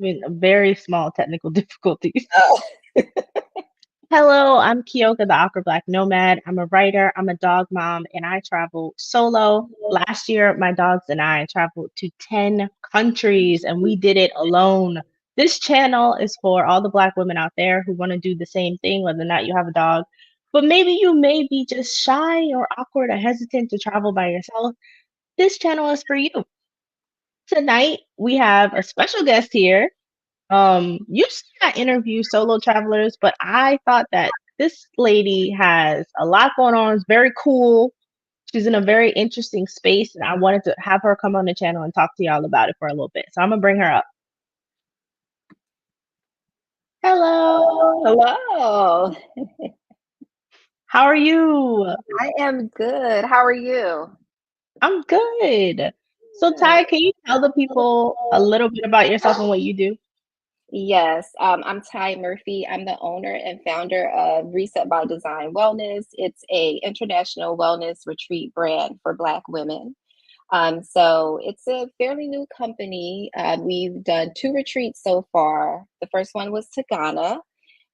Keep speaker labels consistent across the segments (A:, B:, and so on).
A: having a very small technical difficulties.
B: Oh,
A: Hello, I'm Keyoka, the Awkward Black Nomad. I'm a writer, I'm a dog mom, and I travel solo. Last year, my dogs and I traveled to 10 countries, and we did it alone. This channel is for all the Black women out there who want to do the same thing, whether or not you have a dog. But maybe you may be just shy or awkward or hesitant to travel by yourself. This channel is for you. Tonight, we have a special guest here. Usually I interview solo travelers, but I thought that this lady has a lot going on. It's very cool. She's in a very interesting space, and I wanted to have her come on the channel and talk to y'all about it for a little bit. So I'm gonna bring her up. Hello.
B: hello.
A: How are you?
B: I am good. How are you?
A: I'm good. So Ty,
B: Good.
A: can you tell the people a little bit about yourself and what you do?
B: Yes, I'm Ty Murphy. I'm the owner and founder of Reset by Design Wellness. It's a international wellness retreat brand for Black women. So it's a fairly new company. We've done two retreats so far. The first one was to Ghana,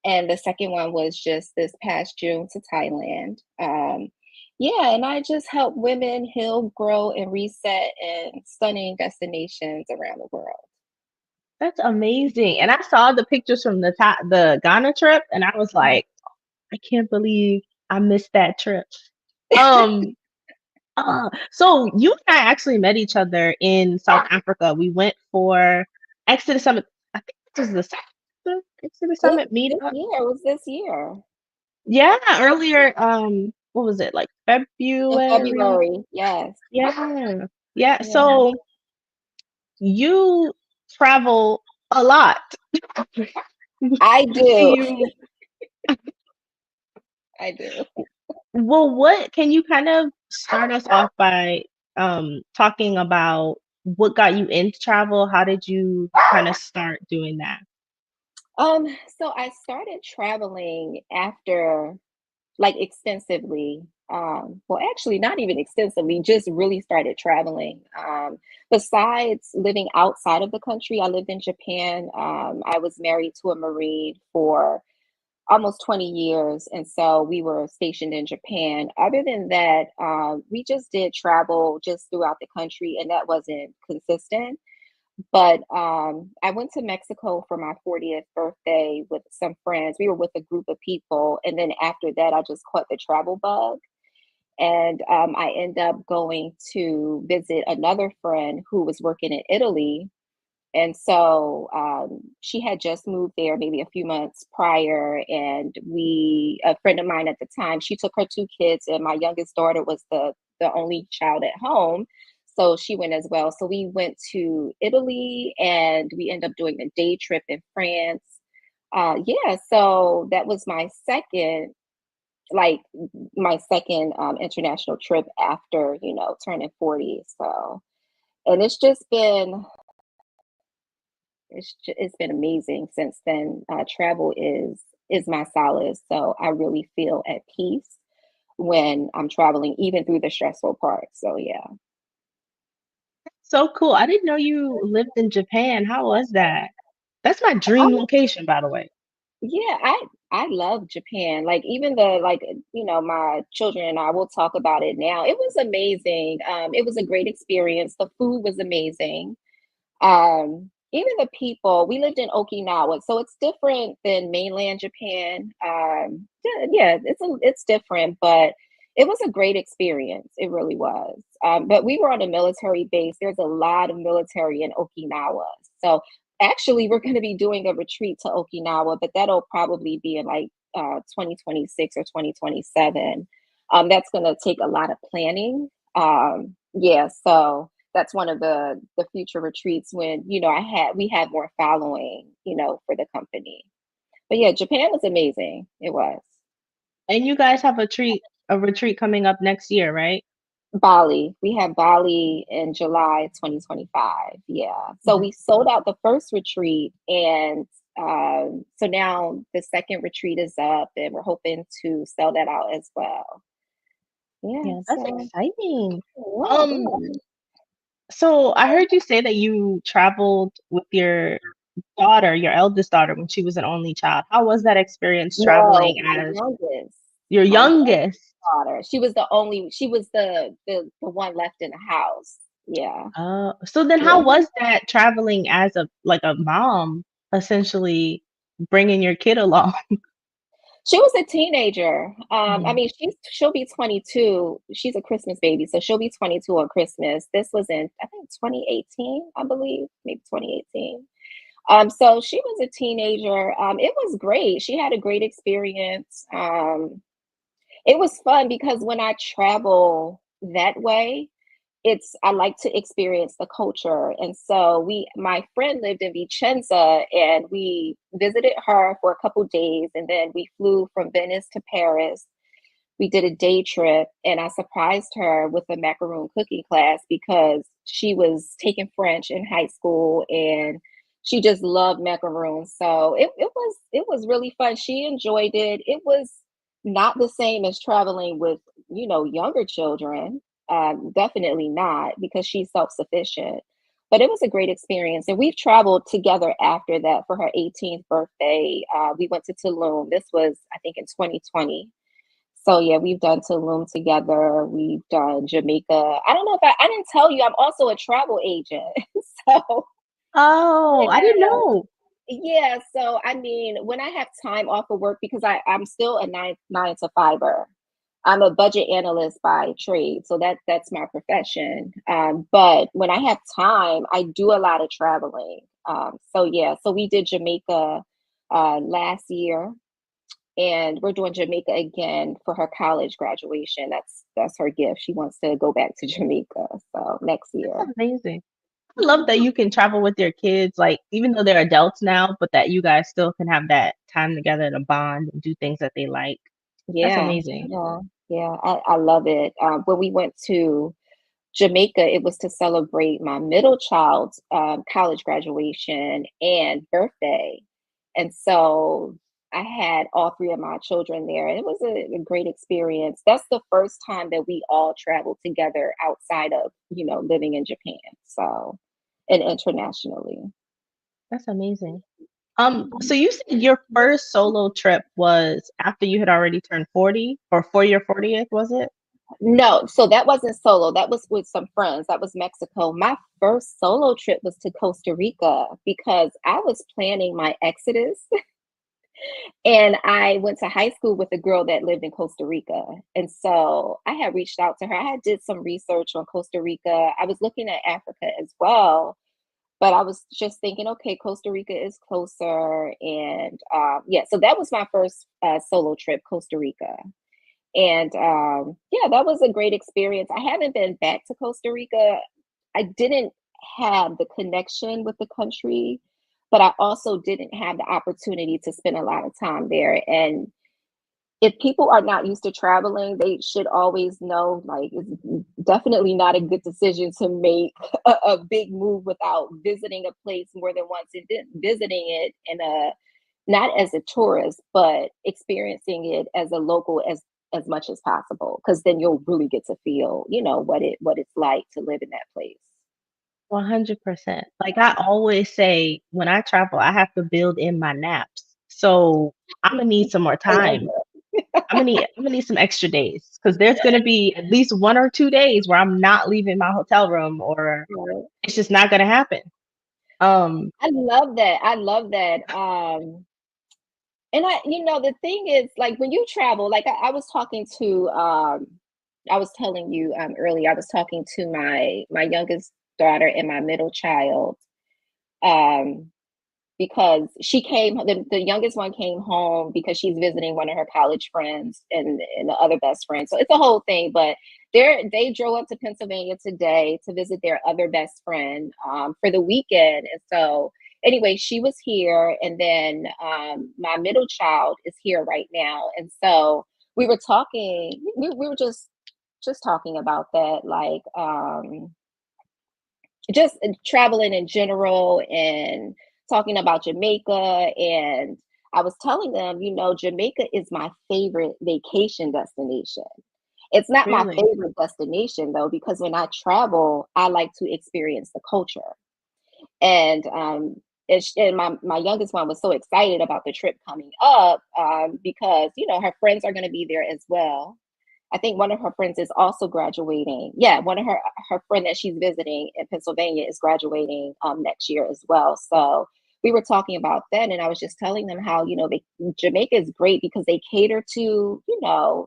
B: and the second one was just this past June to Thailand. Yeah, and I just help women heal, grow, and reset in stunning destinations around the world.
A: That's amazing. And I saw the pictures from the Ghana trip, and I was like, I can't believe I missed that trip. Um, so you and I actually met each other in South Africa. We went for Exodus Summit. I think this was the Exodus Summit
B: This
A: meetup.
B: year, it was this year
A: Yeah, earlier. What was it like
B: in
A: February?
B: February. Yes,
A: Yeah, yeah.
B: yeah,
A: So you travel a lot.
B: I
A: We see
B: do.
A: you.
B: I do.
A: Well, what can you kind of start us off by talking about what got you into travel? How did you kind of start doing that?
B: Um, so I started traveling after like extensively. Well, actually, not even extensively, just really started traveling. Besides living outside of the country, I lived in Japan. I was married to a Marine for almost 20 years. And so we were stationed in Japan. Other than that, we just did travel just throughout the country, and that wasn't consistent. But I went to Mexico for my 40th birthday with some friends. We were with a group of people. And then after that, I just caught the travel bug. And I ended up going to visit another friend who was working in Italy. And so she had just moved there maybe a few months prior. And a friend of mine at the time, she took her two kids, and my youngest daughter was the only child at home. So she went as well. So we went to Italy and we ended up doing a day trip in France. Yeah, so that was like my second international trip after, turning 40. So, and it's been amazing since then. Travel is my solace, so I really feel at peace when I'm traveling, even through the stressful parts. So yeah,
A: So cool. I didn't know you lived in Japan. How was that? That's my dream
B: oh
A: location, by the way.
B: yeah, I love Japan. Like even the like my children and I will talk about it now. It was amazing. It was a great experience. The food was amazing. Even the people, we lived in Okinawa, so it's different than mainland Japan. Yeah, it's different, but it was a great experience. It really was. But we were on a military base. There's a lot of military in Okinawa. So actually, we're going to be doing a retreat to Okinawa, but that'll probably be in like 2026 or 2027. That's going to take a lot of planning. Yeah, so that's one of the future retreats when we had more following for the company. But yeah, Japan was amazing. It was.
A: And you guys have a retreat coming up next year, right?
B: Bali, we have Bali in July 2025. Yeah, so we sold out the first retreat, and so now the second retreat is up, and we're hoping to sell that out as well. Yeah,
A: Yeah, that's
B: so
A: exciting.
B: yeah,
A: Um, so I heard you say that you traveled with your daughter, your eldest daughter, when she was an only child. How was that experience
B: No,
A: traveling
B: my
A: as
B: youngest,
A: your
B: my youngest
A: youngest?
B: daughter. She was the one left in the house. Yeah,
A: So then how
B: yeah.
A: was that traveling as a like a mom, essentially bringing your kid along?
B: She was a teenager. I
A: Mhm.
B: mean, she'll be 22. She's a Christmas baby, so she'll be 22 on Christmas. This was in, I think, 2018, I believe, maybe 2018. So she was a teenager. It was great. She had a great experience. It was fun because when I travel that way, I like to experience the culture. And so my friend lived in Vicenza and we visited her for a couple days and then we flew from Venice to Paris. We did a day trip and I surprised her with a macaroon cooking class because she was taking French in high school and she just loved macaroons. So it was really fun. She enjoyed it. It was not the same as traveling with, younger children. Definitely not because she's self-sufficient. But it was a great experience. And we've traveled together after that for her 18th birthday. We went to Tulum. This was, I think, in 2020. So yeah, we've done Tulum together. We've done Jamaica. I don't know if I didn't tell you, I'm also a travel agent. So
A: Oh, I didn't
B: yeah,
A: know.
B: yeah. So I mean, when I have time off of work, because I'm still a nine to fiver. I'm a budget analyst by trade, so that's my profession. But when I have time, I do a lot of traveling. So yeah, so we did Jamaica last year and we're doing Jamaica again for her college graduation. That's her gift. She wants to go back to Jamaica. So next year.
A: That's amazing. I love that you can travel with your kids, like even though they're adults now, but that you guys still can have that time together to bond and do things that they like. That's
B: Yeah,
A: amazing.
B: yeah, yeah. I love it. When we went to Jamaica, it was to celebrate my middle child's college graduation and birthday. And so I had all three of my children there. And it was a great experience. That's the first time that we all traveled together outside of, living in Japan. So, and internationally.
A: That's amazing. So you said your first solo trip was after you had already turned 40 or for your 40th, was it?
B: No, so that wasn't solo. That was with some friends. That was Mexico. My first solo trip was to Costa Rica because I was planning my exodus. And I went to high school with a girl that lived in Costa Rica. And so I had reached out to her. I had did some research on Costa Rica. I was looking at Africa as well, but I was just thinking, okay, Costa Rica is closer. And yeah, so that was my first solo trip, Costa Rica. And yeah, that was a great experience. I haven't been back to Costa Rica. I didn't have the connection with the country, but I also didn't have the opportunity to spend a lot of time there. And if people are not used to traveling, they should always know like it's definitely not a good decision to make a big move without visiting a place more than once and visiting it in a not as a tourist, but experiencing it as a local as much as possible. Because then you'll really get to feel, what it's like to live in that place.
A: 100%. Like I always say, when I travel, I have to build in my naps. So I'm gonna need some more
B: I love
A: time. I'm gonna need some extra days because there's gonna be at least 1 or 2 days where I'm not leaving my hotel room or
B: that.
A: it's just not gonna happen. Um,
B: I love that. I love that. And the thing is, like when you travel, like I was talking to, I was telling you earlier, I was talking to my youngest daughter and my middle child, um, because the youngest one came home because she's visiting one of her college friends and the other best friend. So it's a whole thing, but they drove up to Pennsylvania today to visit their other best friend for the weekend. And so anyway, she was here and then my middle child is here right now. And so we were talking, we were just talking about that, like just traveling in general and talking about Jamaica. And I was telling them, Jamaica is my favorite vacation destination. It's not my
A: really.
B: favorite destination though, because when I travel, I like to experience the culture. And and my youngest one was so excited about the trip coming up, because her friends are going to be there as well. I think one of her friends is also graduating. Yeah, one of her friend that she's visiting in Pennsylvania is graduating next year as well. So we were talking about that, and I was just telling them how Jamaica is great because they cater to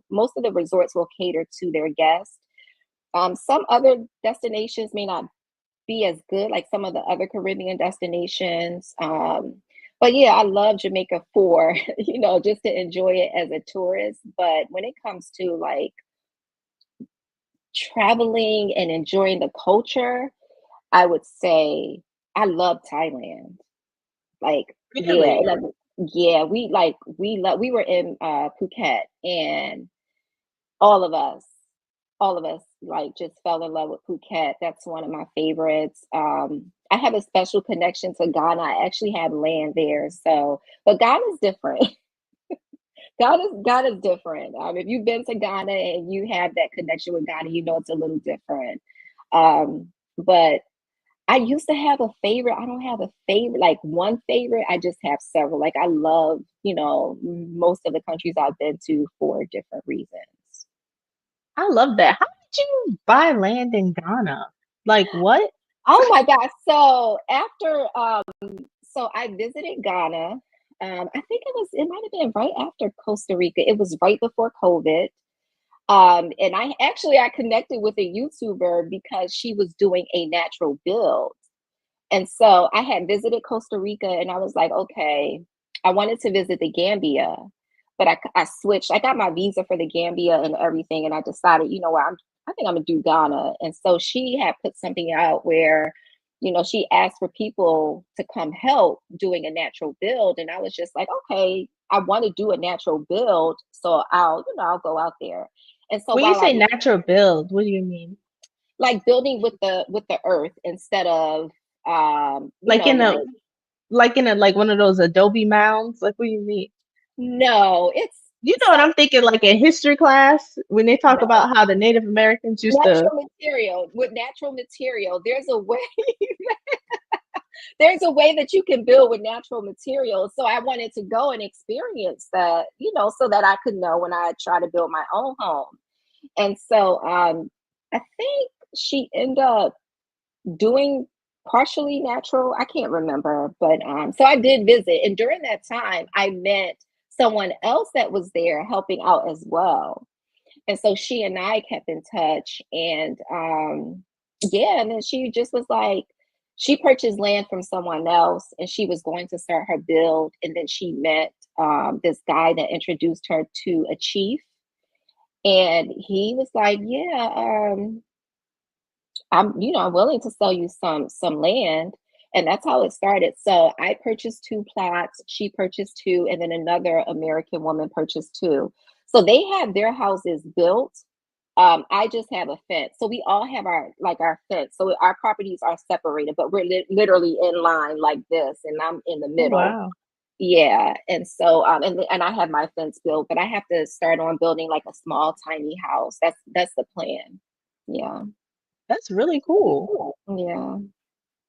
B: most of the resorts will cater to their guests. Some other destinations may not be as good, like some of the other Caribbean destinations. But yeah, I love Jamaica for, just to enjoy it as a tourist. But when it comes to like traveling and enjoying the culture, I would say I love Thailand. Like, yeah,
A: Really?
B: yeah, we were in Phuket, and all of us, all of us like just fell in love with Phuket. That's one of my favorites. I have a special connection to Ghana. I actually have land there. So, but Ghana's different. Ghana's different. If you've been to Ghana and you have that connection with Ghana, you know it's a little different. But I used to have a favorite. I don't have a favorite, like one favorite. I just have several. Like I love, most of the countries I've been to for different reasons.
A: I love that. How did you buy land in Ghana? Like what?
B: Oh my gosh. So after so I visited Ghana. I think it might have been right after Costa Rica. It was right before COVID. And I connected with a YouTuber because she was doing a natural build. And so I had visited Costa Rica and I was like, okay, I wanted to visit the Gambia, but I switched. I got my visa for the Gambia and everything. And I decided, you know what, I think I'm going to do Ghana. And so she had put something out where, she asked for people to come help doing a natural build. And I was just like, okay, I want to do a natural build. So I'll go out there. And so
A: When you
B: while I
A: say
B: was
A: natural build, what do you mean?
B: like building with the earth instead of
A: Like in a like one of those Adobe mounds? Like what do you mean?
B: no, it's
A: You know what
B: so
A: I'm thinking, like in history class, when they talk
B: no.
A: about how the Native Americans used to.
B: Natural material. With natural material, there's a way there's a way that you can build with natural materials. So I wanted to go and experience that, so that I could know when I try to build my own home. And so I think she ended up doing partially natural. I can't remember, but so I did visit, and during that time, I met someone else that was there helping out as well. And so she and I kept in touch, and yeah, and then she just was like, she purchased land from someone else, and she was going to start her build, and then she met this guy that introduced her to a chief, and he was like, yeah, I'm willing to sell you some land. And that's how it started. So I purchased two plots, she purchased two, and then another American woman purchased two. So they have their houses built. I just have a fence. So we all have our fence. So our properties are separated, but we're literally in line like this, and I'm in the
A: Oh
B: middle.
A: wow,
B: Yeah. And so and I have my fence built, but I have to start on building like a small tiny house. That's the plan. Yeah.
A: that's really cool.
B: Yeah.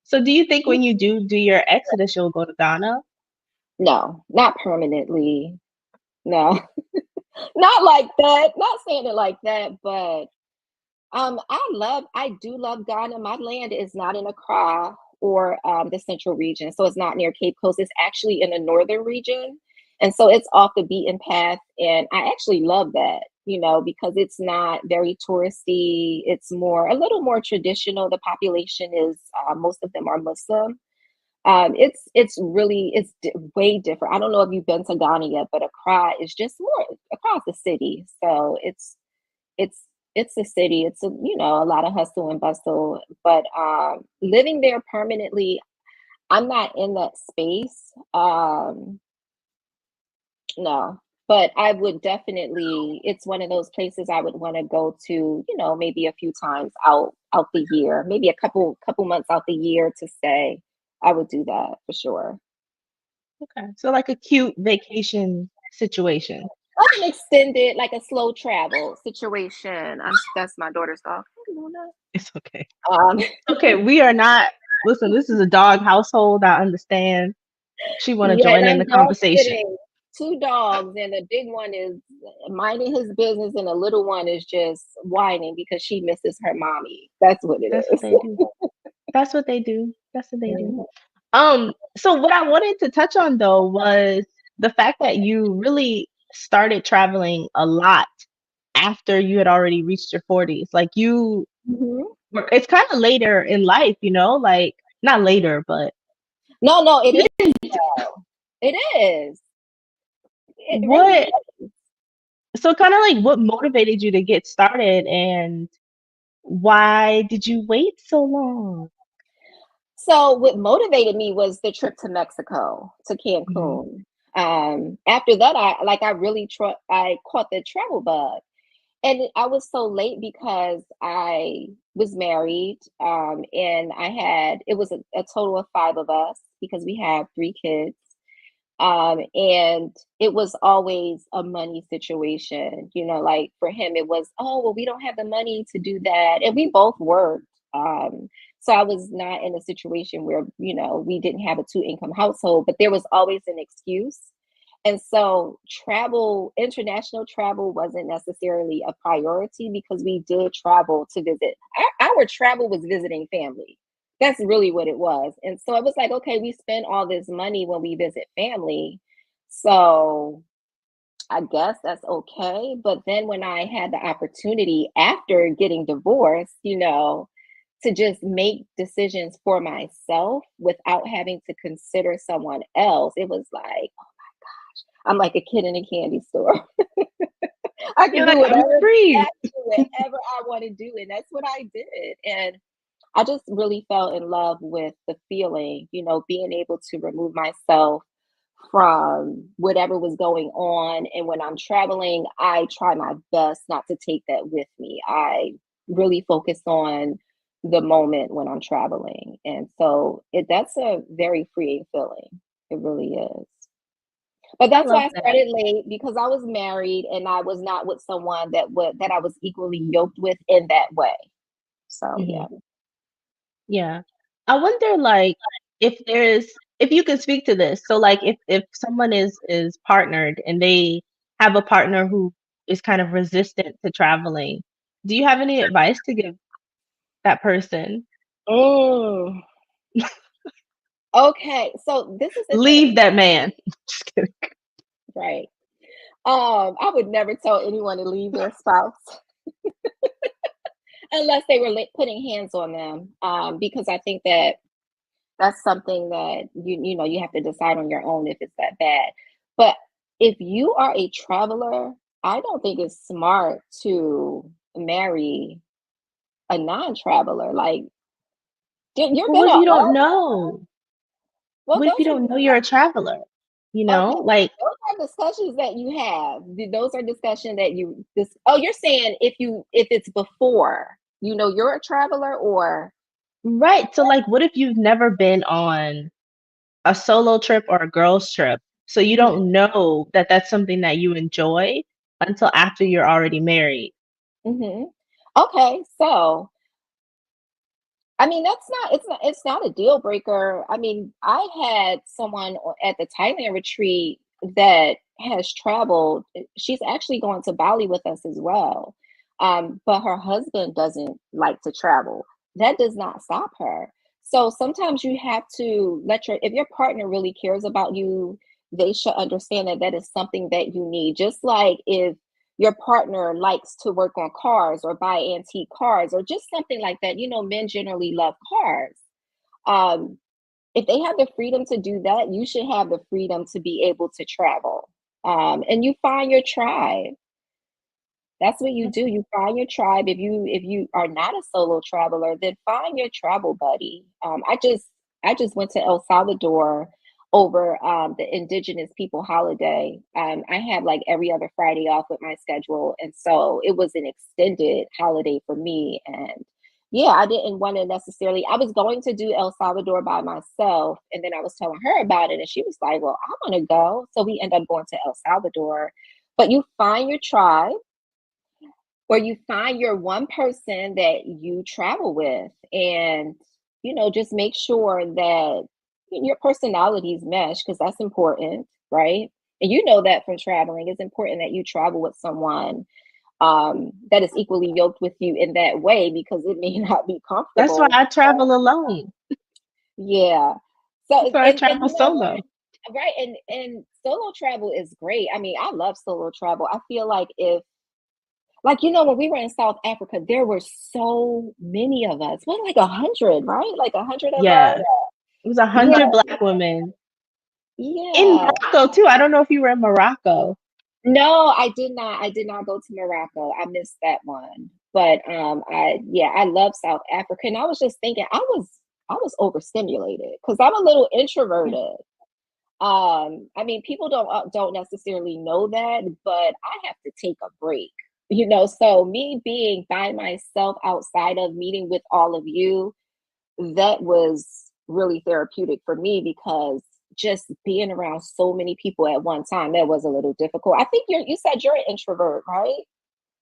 A: So do you think when you do your exodus, you'll go to Ghana?
B: No, not permanently. No, not like that. Not saying it like that, but I do love Ghana. My land is not in Accra or the central region, so it's not near Cape Coast. It's actually in the northern region, and so it's off the beaten path. And I actually love that, because it's not very touristy. It's a little more traditional. The population is most of them are Muslim. It's way different. I don't know if you've been to Ghana yet, but Accra is just more across the city. So it's it's a city. It's a lot of hustle and bustle. But living there permanently, I'm not in that space. No, but I would definitely. It's one of those places I would want to go to. Maybe a few times out the year, maybe a couple months out the year to stay. I would do that for sure.
A: Okay, so like a cute vacation situation.
B: Like an extended, like a slow travel situation. That's my daughter's dog. Hey, Luna.
A: It's okay.
B: Um,
A: Okay, we are not. Listen, this is a dog household. I understand. She want to
B: Yeah, and
A: join in
B: I'm
A: the
B: dog
A: conversation.
B: sitting 2 dogs, and the big one is minding his business, and the little one is just whining because she misses her mommy. That's what it
A: That's what
B: is.
A: they do. That's what they do. That's what they do.
B: Mhm.
A: So what I wanted to touch on though was the fact that you really started traveling a lot after you had already reached your 40s. Like
B: Mhm.
A: it's kind of later in life, like not later, but
B: No, no, it is though. It is. It really
A: what
B: is.
A: so kind of like what motivated you to get started and why did you wait so long?
B: So what motivated me was the trip to Mexico, to
A: Mhm.
B: Cancun. After that, I really I caught the travel bug. And I was so late because I was married, and it was a total of 5 of us because we have 3 kids. And it was always a money situation, like for him, it was, oh, well, we don't have the money to do that. And we both worked. So I was not in a situation where, we didn't have a two-income household, but there was always an excuse. And so international travel wasn't necessarily a priority because we did travel to visit. Our travel was visiting family. That's really what it was. And so it was like, okay, we spend all this money when we visit family. So I guess that's okay. But then when I had the opportunity after getting divorced, to just make decisions for myself without having to consider someone else, it was like, I'm like a kid in a candy store. I can
A: You're
B: do
A: like, I'm
B: whatever,
A: free.
B: exactly whatever I want to do. And that's what I did. And I just really fell in love with the feeling, being able to remove myself from whatever was going on. And when I'm traveling, I try my best not to take that with me. I really focus on the moment when I'm traveling. And so that's a very freeing feeling. It really is. But
A: I
B: that's
A: love
B: why I
A: that.
B: started late because I was married and I was not with someone that I was equally yoked with in that way. So
A: Mhm.
B: yeah.
A: Yeah. I wonder like if you can speak to this. So like if someone is partnered and they have a partner who is kind of resistant to traveling, do you have any advice to give that person?
B: Mm, okay, so this is the
A: Leave
B: thing,
A: that man. Just kidding.
B: right? I would never tell anyone to leave their spouse unless they were putting hands on them, because I think that that's something that you have to decide on your own if it's that bad. But if you are a traveler, I don't think it's smart to marry a non-traveler. Like you're
A: But what if
B: gonna
A: you don't
B: all
A: know?
B: well,
A: What if you
B: those are
A: don't know you're a traveler?
B: okay.
A: Like
B: Those are discussions that you have. Those are discussions that oh, you're saying if it's before, you're a traveler or
A: right. So like what if you've never been on a solo trip or a girls trip. So you
B: mhm,
A: don't know that that's something that you enjoy until after you're already married.
B: mhm. Okay, so I mean, it's not a deal breaker. I mean, I had someone at the Thailand retreat that has traveled. She's actually going to Bali with us as well. But her husband doesn't like to travel. That does not stop her. So sometimes you have to if your partner really cares about you, they should understand that that is something that you need. Just like if your partner likes to work on cars or buy antique cars or just something like that. Men generally love cars. Um, if they have the freedom to do that, you should have the freedom to be able to travel. And you find your tribe. That's what you do. You find your tribe. If you are not a solo traveler, then find your travel buddy. I just went to El Salvador over the Indigenous People holiday. I have like every other Friday off with my schedule, and so it was an extended holiday for me. And yeah, I didn't want to necessarily. I was going to do El Salvador by myself, and then I was telling her about it, and she was like, "Well, I want to go." So we end up going to El Salvador. But you find your tribe where you find your one person that you travel with. And just make sure that your personalities mesh because that's important, right? And you know that from traveling, it's important that you travel with someone that is equally yoked with you in that way because it may not be
A: That's why
B: comfortable.
A: I travel alone.
B: Yeah.
A: That's
B: So
A: why I
B: and
A: travel solo.
B: right, and solo travel is great. I mean, I love solo travel. I feel like if like when we were in South Africa, there were so many of us. What, like 100, right? Like 100 of us.
A: Yeah. It was a
B: Yeah,
A: hundred black women in
B: yeah.
A: Morocco too. I don't know if you were in Morocco.
B: No, I did not. I did not go to Morocco. I missed that one. But I love South Africa. And I was just thinking I was overstimulated because I'm a little
A: Yeah.
B: introverted. I mean, people don't necessarily know that, but I have to take a break. So me being by myself outside of meeting with all of you, that was really therapeutic for me because just being around so many people at one time, that was a little difficult. I think you said you're an introvert, right?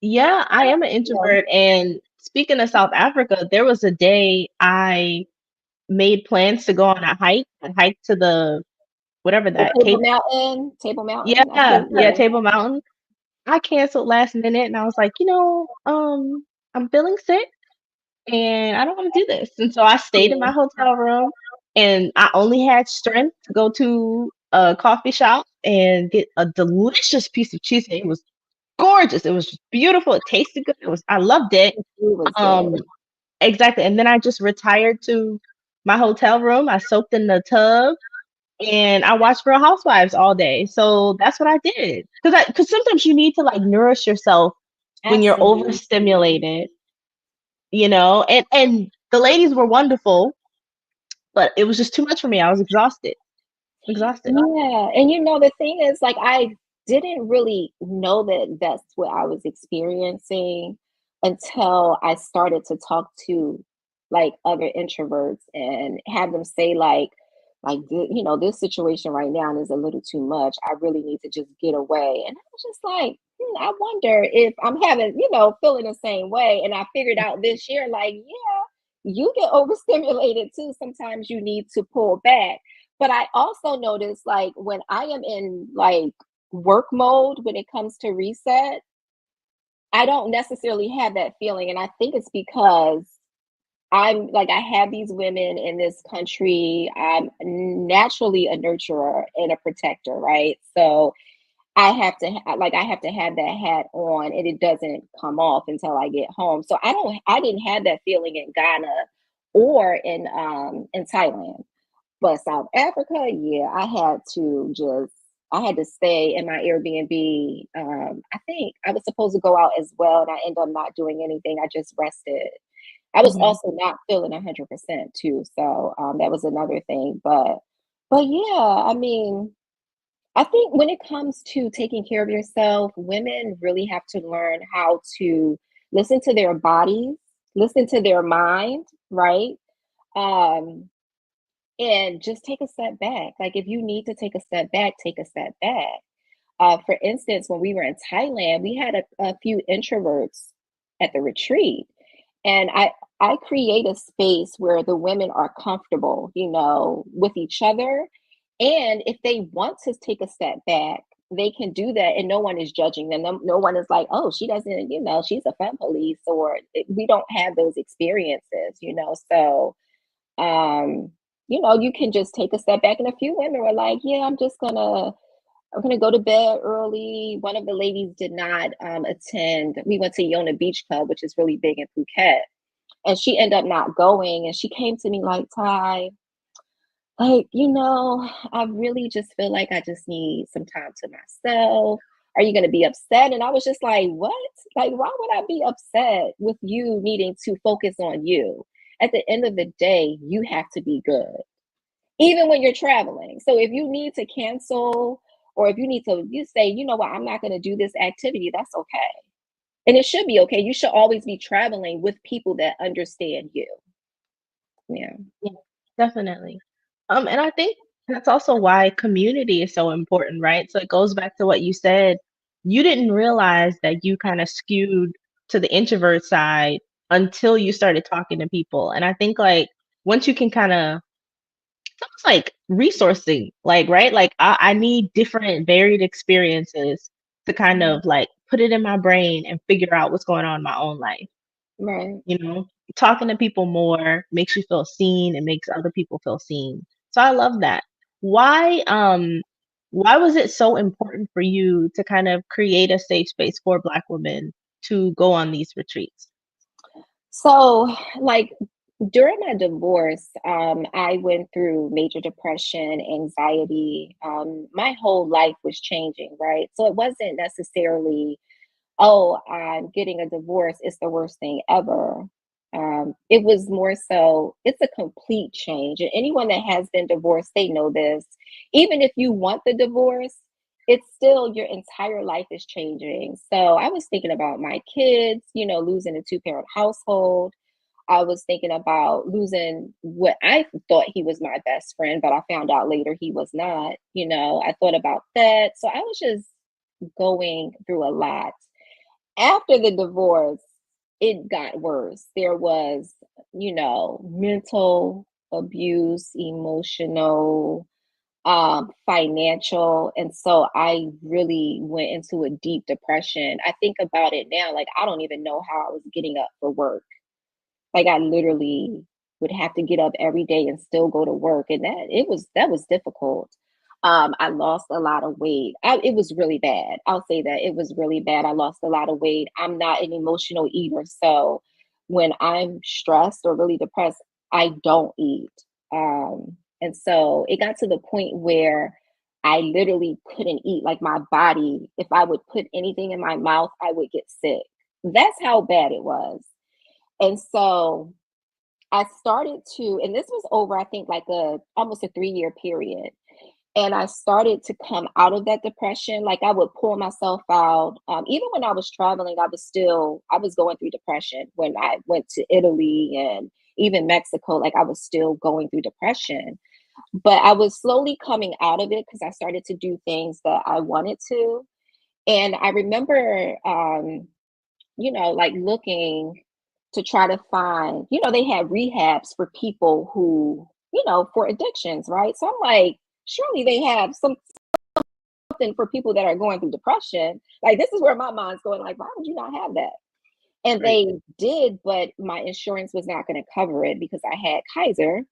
A: Yeah, I am an
B: Yeah.
A: introvert. And speaking of South Africa, there was a day I made plans to go on a hike to the whatever
B: The
A: that Cape.
B: Table Mountain, I
A: Yeah,
B: think.
A: yeah,
B: Yeah.
A: Table Mountain. I canceled last minute and I was like, I'm feeling sick and I don't want to do this. And so I stayed in
B: Yeah.
A: my hotel room and I only had strength to go to a coffee shop and get a delicious piece of cheesecake. It was gorgeous. It was just beautiful. It tasted good. I loved it.
B: It was
A: Um,
B: good.
A: exactly. And then I just retired to my hotel room. I soaked in the tub and I watched Real Housewives all day. So that's what I did. Because sometimes you need to like nourish yourself when you're
B: Absolutely.
A: overstimulated, and the ladies were wonderful, but it was just too much for me. I was exhausted. Exhausted.
B: Yeah, and the thing is, like, I didn't really know that that's what I was experiencing until I started to talk to like other introverts and have them say this situation right now is a little too much. I really need to just get away. And I was just like, I wonder if I'm having, feeling the same way. And I figured out this year, like, yeah, you get overstimulated too. Sometimes you need to pull back, but I also notice like when I am in like work mode when it comes to reset, I don't necessarily have that feeling. And I think it's because I'm like, I have these women in this country. I'm naturally a nurturer and a protector, right? So I have to have that hat on and it doesn't come off until I get home. So I didn't have that feeling in Ghana or in Thailand. But South Africa, yeah, I had to stay in my Airbnb. I think I was supposed to go out as well, and I ended up not doing anything. I just rested. I was
A: Hmm.
B: also not feeling 100% too, so that was another thing. But yeah, I mean, I think when it comes to taking care of yourself, women really have to learn how to listen to their bodies, listen to their mind, right? Um, and just take a step back. Like if you need to take a step back, take a step back. For instance, when we were in Thailand, we had a few introverts at the retreat, and I create a space where the women are comfortable, with each other, and if they want to take a step back, they can do that, and no one is judging them. No one is like, oh, she doesn't, she's a femme police, or we don't have those experiences. So um, you can just take a step back. And a few women were like, yeah, I'm gonna go to bed early. One of the ladies did not attend. We went to Yona Beach Club, which is really big in Phuket. And she ended up not going. And she came to me like, Ty, like, I really just feel like I just need some time to myself. Are you going to be upset? And I was just like, what? Like, why would I be upset with you needing to focus on you? At the end of the day, you have to be good, even when you're traveling. So if you need to cancel, or if you need to, you say, you know what, I'm not going to do this activity, that's okay. And it should be okay. You should always be traveling with people that understand you. Yeah.
A: Yeah, definitely. And I think that's also why community is so important, right? So it goes back to what you said. You didn't realize that you kind of skewed to the introvert side until you started talking to people. And I think like once you can kind of, it's almost like resourcing, like, right? Like I need different varied experiences to kind
B: Mhm.
A: of like put it in my brain and figure out what's going on in my own life.
B: Right.
A: You know, talking to people more makes you feel seen and makes other people feel seen. So I love that. Why why was it so important for you to kind of create a safe space for Black women to go on these retreats?
B: So, like during my divorce, I went through major depression, anxiety. My whole life was changing, right? So it wasn't necessarily, oh, I'm getting a divorce, it's the worst thing ever. It was more so, it's a complete change. And anyone that has been divorced, they know this. Even if you want the divorce, it's still your entire life is changing. So I was thinking about my kids, losing a two-parent household. I was thinking about losing what I thought he was my best friend, but I found out later he was not. I thought about that. So I was just going through a lot. After the divorce, it got worse. There was, mental abuse, emotional, financial. And so I really went into a deep depression. I think about it now, like I don't even know how I was getting up for work. Like I literally would have to get up every day and still go to work, and that was difficult. I lost a lot of weight. It was really bad. I'll say that it was really bad. I lost a lot of weight. I'm not an emotional eater, so when I'm stressed or really depressed, I don't eat. And so it got to the point where I literally couldn't eat. Like my body, if I would put anything in my mouth, I would get sick. That's how bad it was. And so I started to, and this was over, I think, like almost a 3-year period. And I started to come out of that depression. Like I would pull myself out. Even when I was traveling, I was going through depression when I went to Italy and even Mexico. Like I was still going through depression, but I was slowly coming out of it because I started to do things that I wanted to. And I remember, like looking to try to find, they had rehabs for people who, for addictions, right? So I'm like, surely they have something for people that are going through depression. Like this is where my mind's going, like, why would you not have that? And
A: Right.
B: they did, but my insurance was not going to cover it because I had Kaiser,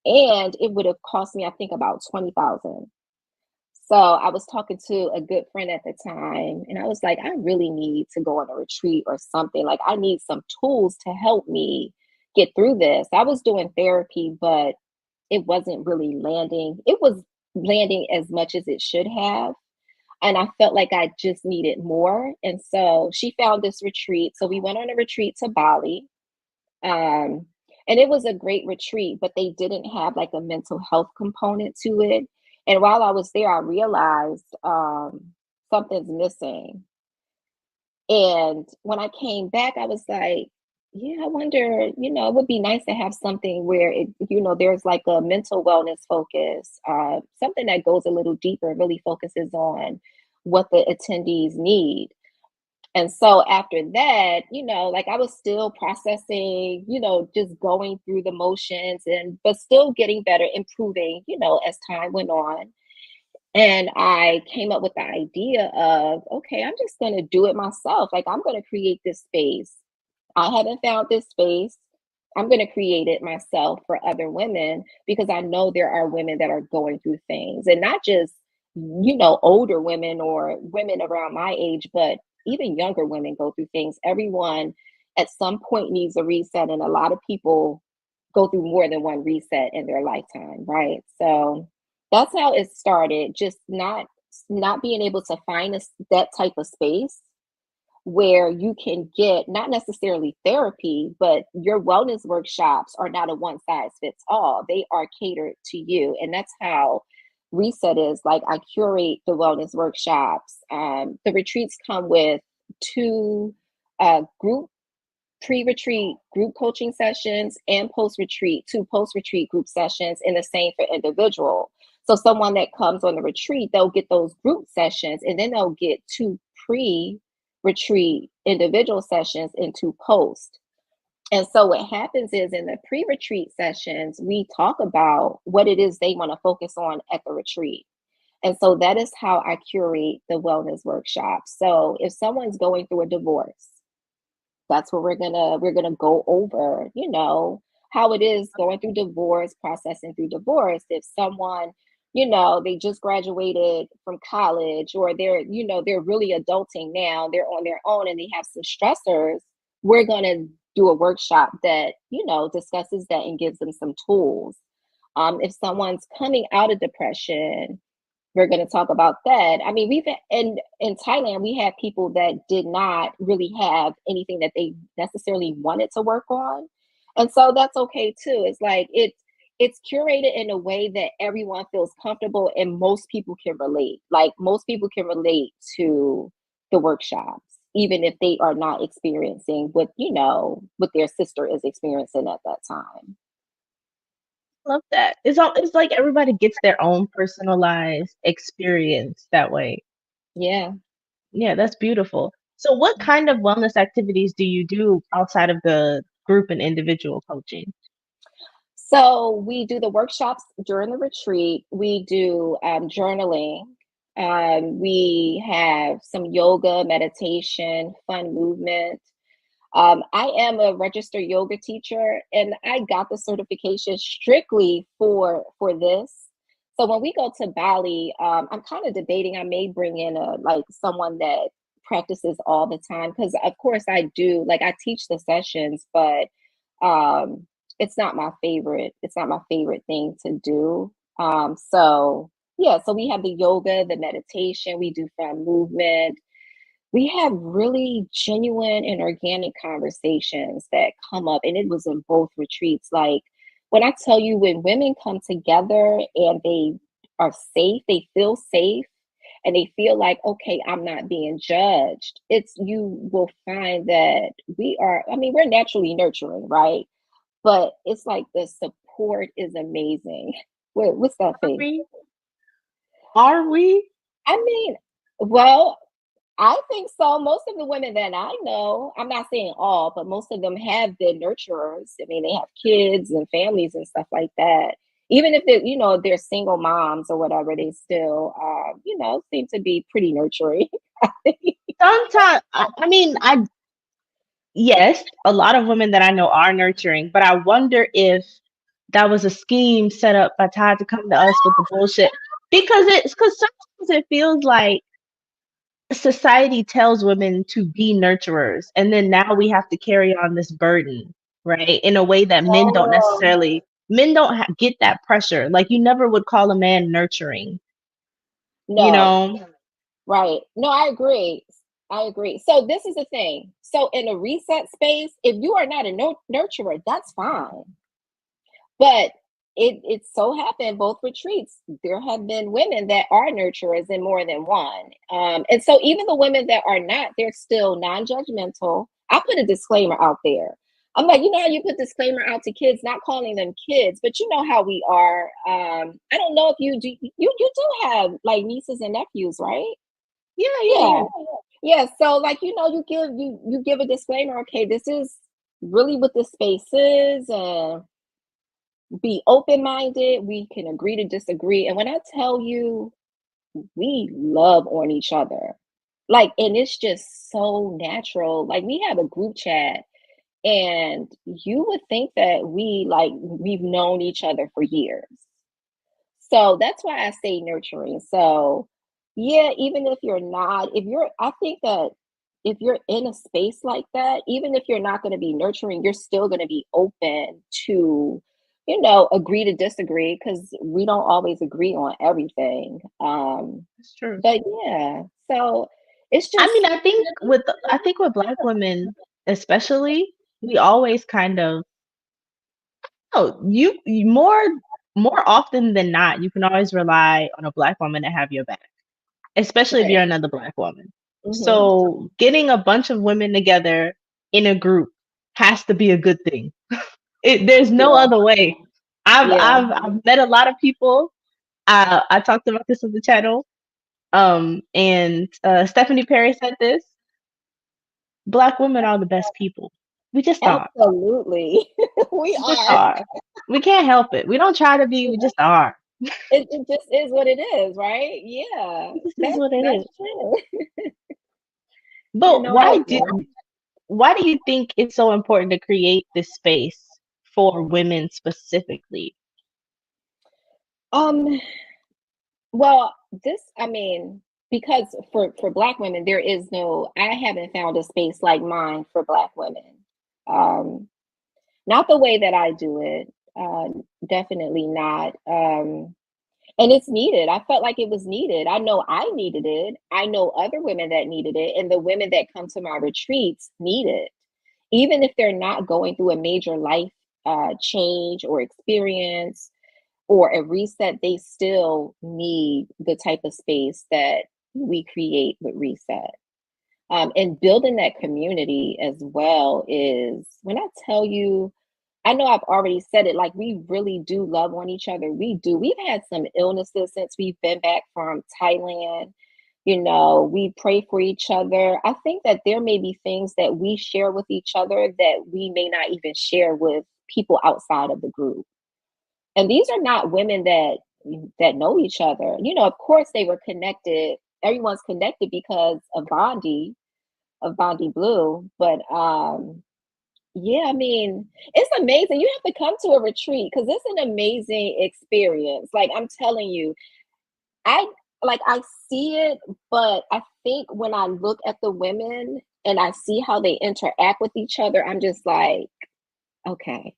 B: and it would have cost me, I think, about 20,000. So I was talking to a good friend at the time, and I was like, I really need to go on a retreat or something. Like, I need some tools to help me get through this. I was doing therapy, but it wasn't really landing. It was landing as much as it should have. And I felt like I just needed more. And so she found this retreat. So we went on a retreat to Bali. Um, and it was a great retreat, but they didn't have like a mental health component to it. And while I was there, I realized something's missing. And when I came back, I was like, yeah, I wonder, it would be nice to have something where there's like a mental wellness focus, something that goes a little deeper and really focuses on what the attendees need. And so after that, like I was still processing, just going through the motions but still getting better, improving, as time went on. And I came up with the idea of, okay, I'm just going to do it myself. Like I'm going to create this space. I haven't found this space. I'm going to create it myself for other women because I know there are women that are going through things, and not just, older women or women around my age, but even younger women go through things. Everyone at some point needs a reset, and a lot of people go through more than one reset in their lifetime, right? So that's how it started. Just not being able to find that type of space where you can get not necessarily therapy, but your wellness workshops are not a one size fits all. They are catered to you. And that's how Reset is. Like I curate the wellness workshops. The retreats come with two group pre-retreat group coaching sessions and post-retreat, two post-retreat group sessions, and the same for individual. So someone that comes on the retreat, they'll get those group sessions, and then they'll get two pre-retreat individual sessions and two post. And so what happens is in the pre-retreat sessions, we talk about what it is they want to focus on at the retreat. And so that is how I curate the wellness workshop. So if someone's going through a divorce, that's what we're gonna go over, how it is going through divorce, processing through divorce. If someone, they just graduated from college, or they're really adulting now, they're on their own and they have some stressors, we're gonna do a workshop that, discusses that and gives them some tools. If someone's coming out of depression, we're going to talk about that. I mean, we've in Thailand, we had people that did not really have anything that they necessarily wanted to work on, and so that's okay too. It's like it's curated in a way that everyone feels comfortable and most people can relate. Like most people can relate to the workshops, even if they are not experiencing what their sister is experiencing at that time.
A: Love that. It's like everybody gets their own personalized experience that way.
B: Yeah.
A: Yeah, that's beautiful. So what kind of wellness activities do you do outside of the group and individual coaching?
B: So we do the workshops during the retreat. We do journaling. We have some yoga, meditation, fun movement. I am a registered yoga teacher, and I got the certification strictly for this. So when we go to Bali, I'm kind of debating. I may bring in a like someone that practices all the time, because of course I do. Like I teach the sessions, but um, it's not my favorite. It's not my favorite thing to do. So yeah, so we have the yoga, the meditation. We do fun movement. We have really genuine and organic conversations that come up, and it was in both retreats. Like when I tell you, when women come together and they are safe, they feel safe, and they feel like, okay, I'm not being judged. You will find that I mean, we're naturally nurturing, right? But it's like the support is amazing. What's that
A: Are
B: face?
A: we? Are we?
B: I mean, well, I think so. Most of the women that I know, I'm not saying all, but most of them have been nurturers. I mean, they have kids and families and stuff like that. Even if they're single moms or whatever, they still, seem to be pretty nurturing.
A: Sometimes, I mean, yes, a lot of women that I know are nurturing, but I wonder if that was a scheme set up by Todd to come to us with the bullshit. Because sometimes it feels like society tells women to be nurturers, and then now we have to carry on this burden, right? In a way that
B: Oh,
A: men don't get that pressure. Like you never would call a man nurturing, you
B: no,
A: know?
B: right. No, I agree. I agree. So this is the thing. So in a reset space, if you are not a nurturer, that's fine. But it so happened both retreats, there have been women that are nurturers in more than one. And so even the women that are not, they're still non-judgmental. I put a disclaimer out there. I'm like, you know how you put disclaimer out to kids, not calling them kids, but you know how we are. I don't know if you do. You do have like nieces and nephews, right?
A: Yeah, yeah,
B: Yeah,
A: yeah.
B: yeah. So like you give a disclaimer. Okay, this is really what this space is, and be open minded. We can agree to disagree. And when I tell you, we love on each other, like, and it's just so natural. Like, we have a group chat, and you would think that we've known each other for years. So that's why I say nurturing. So, yeah, even if you're not, I think that if you're in a space like that, even if you're not going to be nurturing, you're still going to be open to, agree to disagree, because we don't always agree on everything.
A: That's true.
B: But yeah, so it's
A: I
B: just,
A: mean, I think with Black women especially, we always kind of oh, you more often than not, you can always rely on a Black woman to have your back, especially if
B: right.
A: you're another Black woman.
B: Hmm.
A: So getting a bunch of women together in a group has to be a good thing. There's no
B: Yeah,
A: other way.
B: yeah.
A: I've met a lot of people. I talked about this on the channel. And Stephanie Perry said this: Black women are the best people. We just are.
B: Absolutely. We
A: We just
B: are.
A: are. We can't help it. We don't try to be. We just are.
B: It just is what it is, right? Yeah.
A: This is
B: That's
A: what it
B: that's
A: is.
B: true.
A: But
B: I agree.
A: why do you think it's so important to create this space for women specifically?
B: Um, well, I mean, because for Black women, there is no, I haven't found a space like mine for Black women. Um, Not the way that I do it. Definitely not. And it's needed. I felt like it was needed. I know I needed it. I know other women that needed it, and the women that come to my retreats need it. Even if they're not going through a major life change or experience or a reset, they still need the type of space that we create with Reset. And building that community as well is, when I tell you, I know I've already said it, like, we really do love on each other. We do. We've had some illnesses since we've been back from Thailand. We pray for each other. I think that there may be things that we share with each other that we may not even share with people outside of the group. And these are not women that know each other. Of course they were connected. Everyone's connected because of Bondi Blue, but yeah, I mean, it's amazing. You have to come to a retreat because it's an amazing experience. Like, I'm telling you, I I see it, but I think when I look at the women and I see how they interact with each other, I'm just like, okay,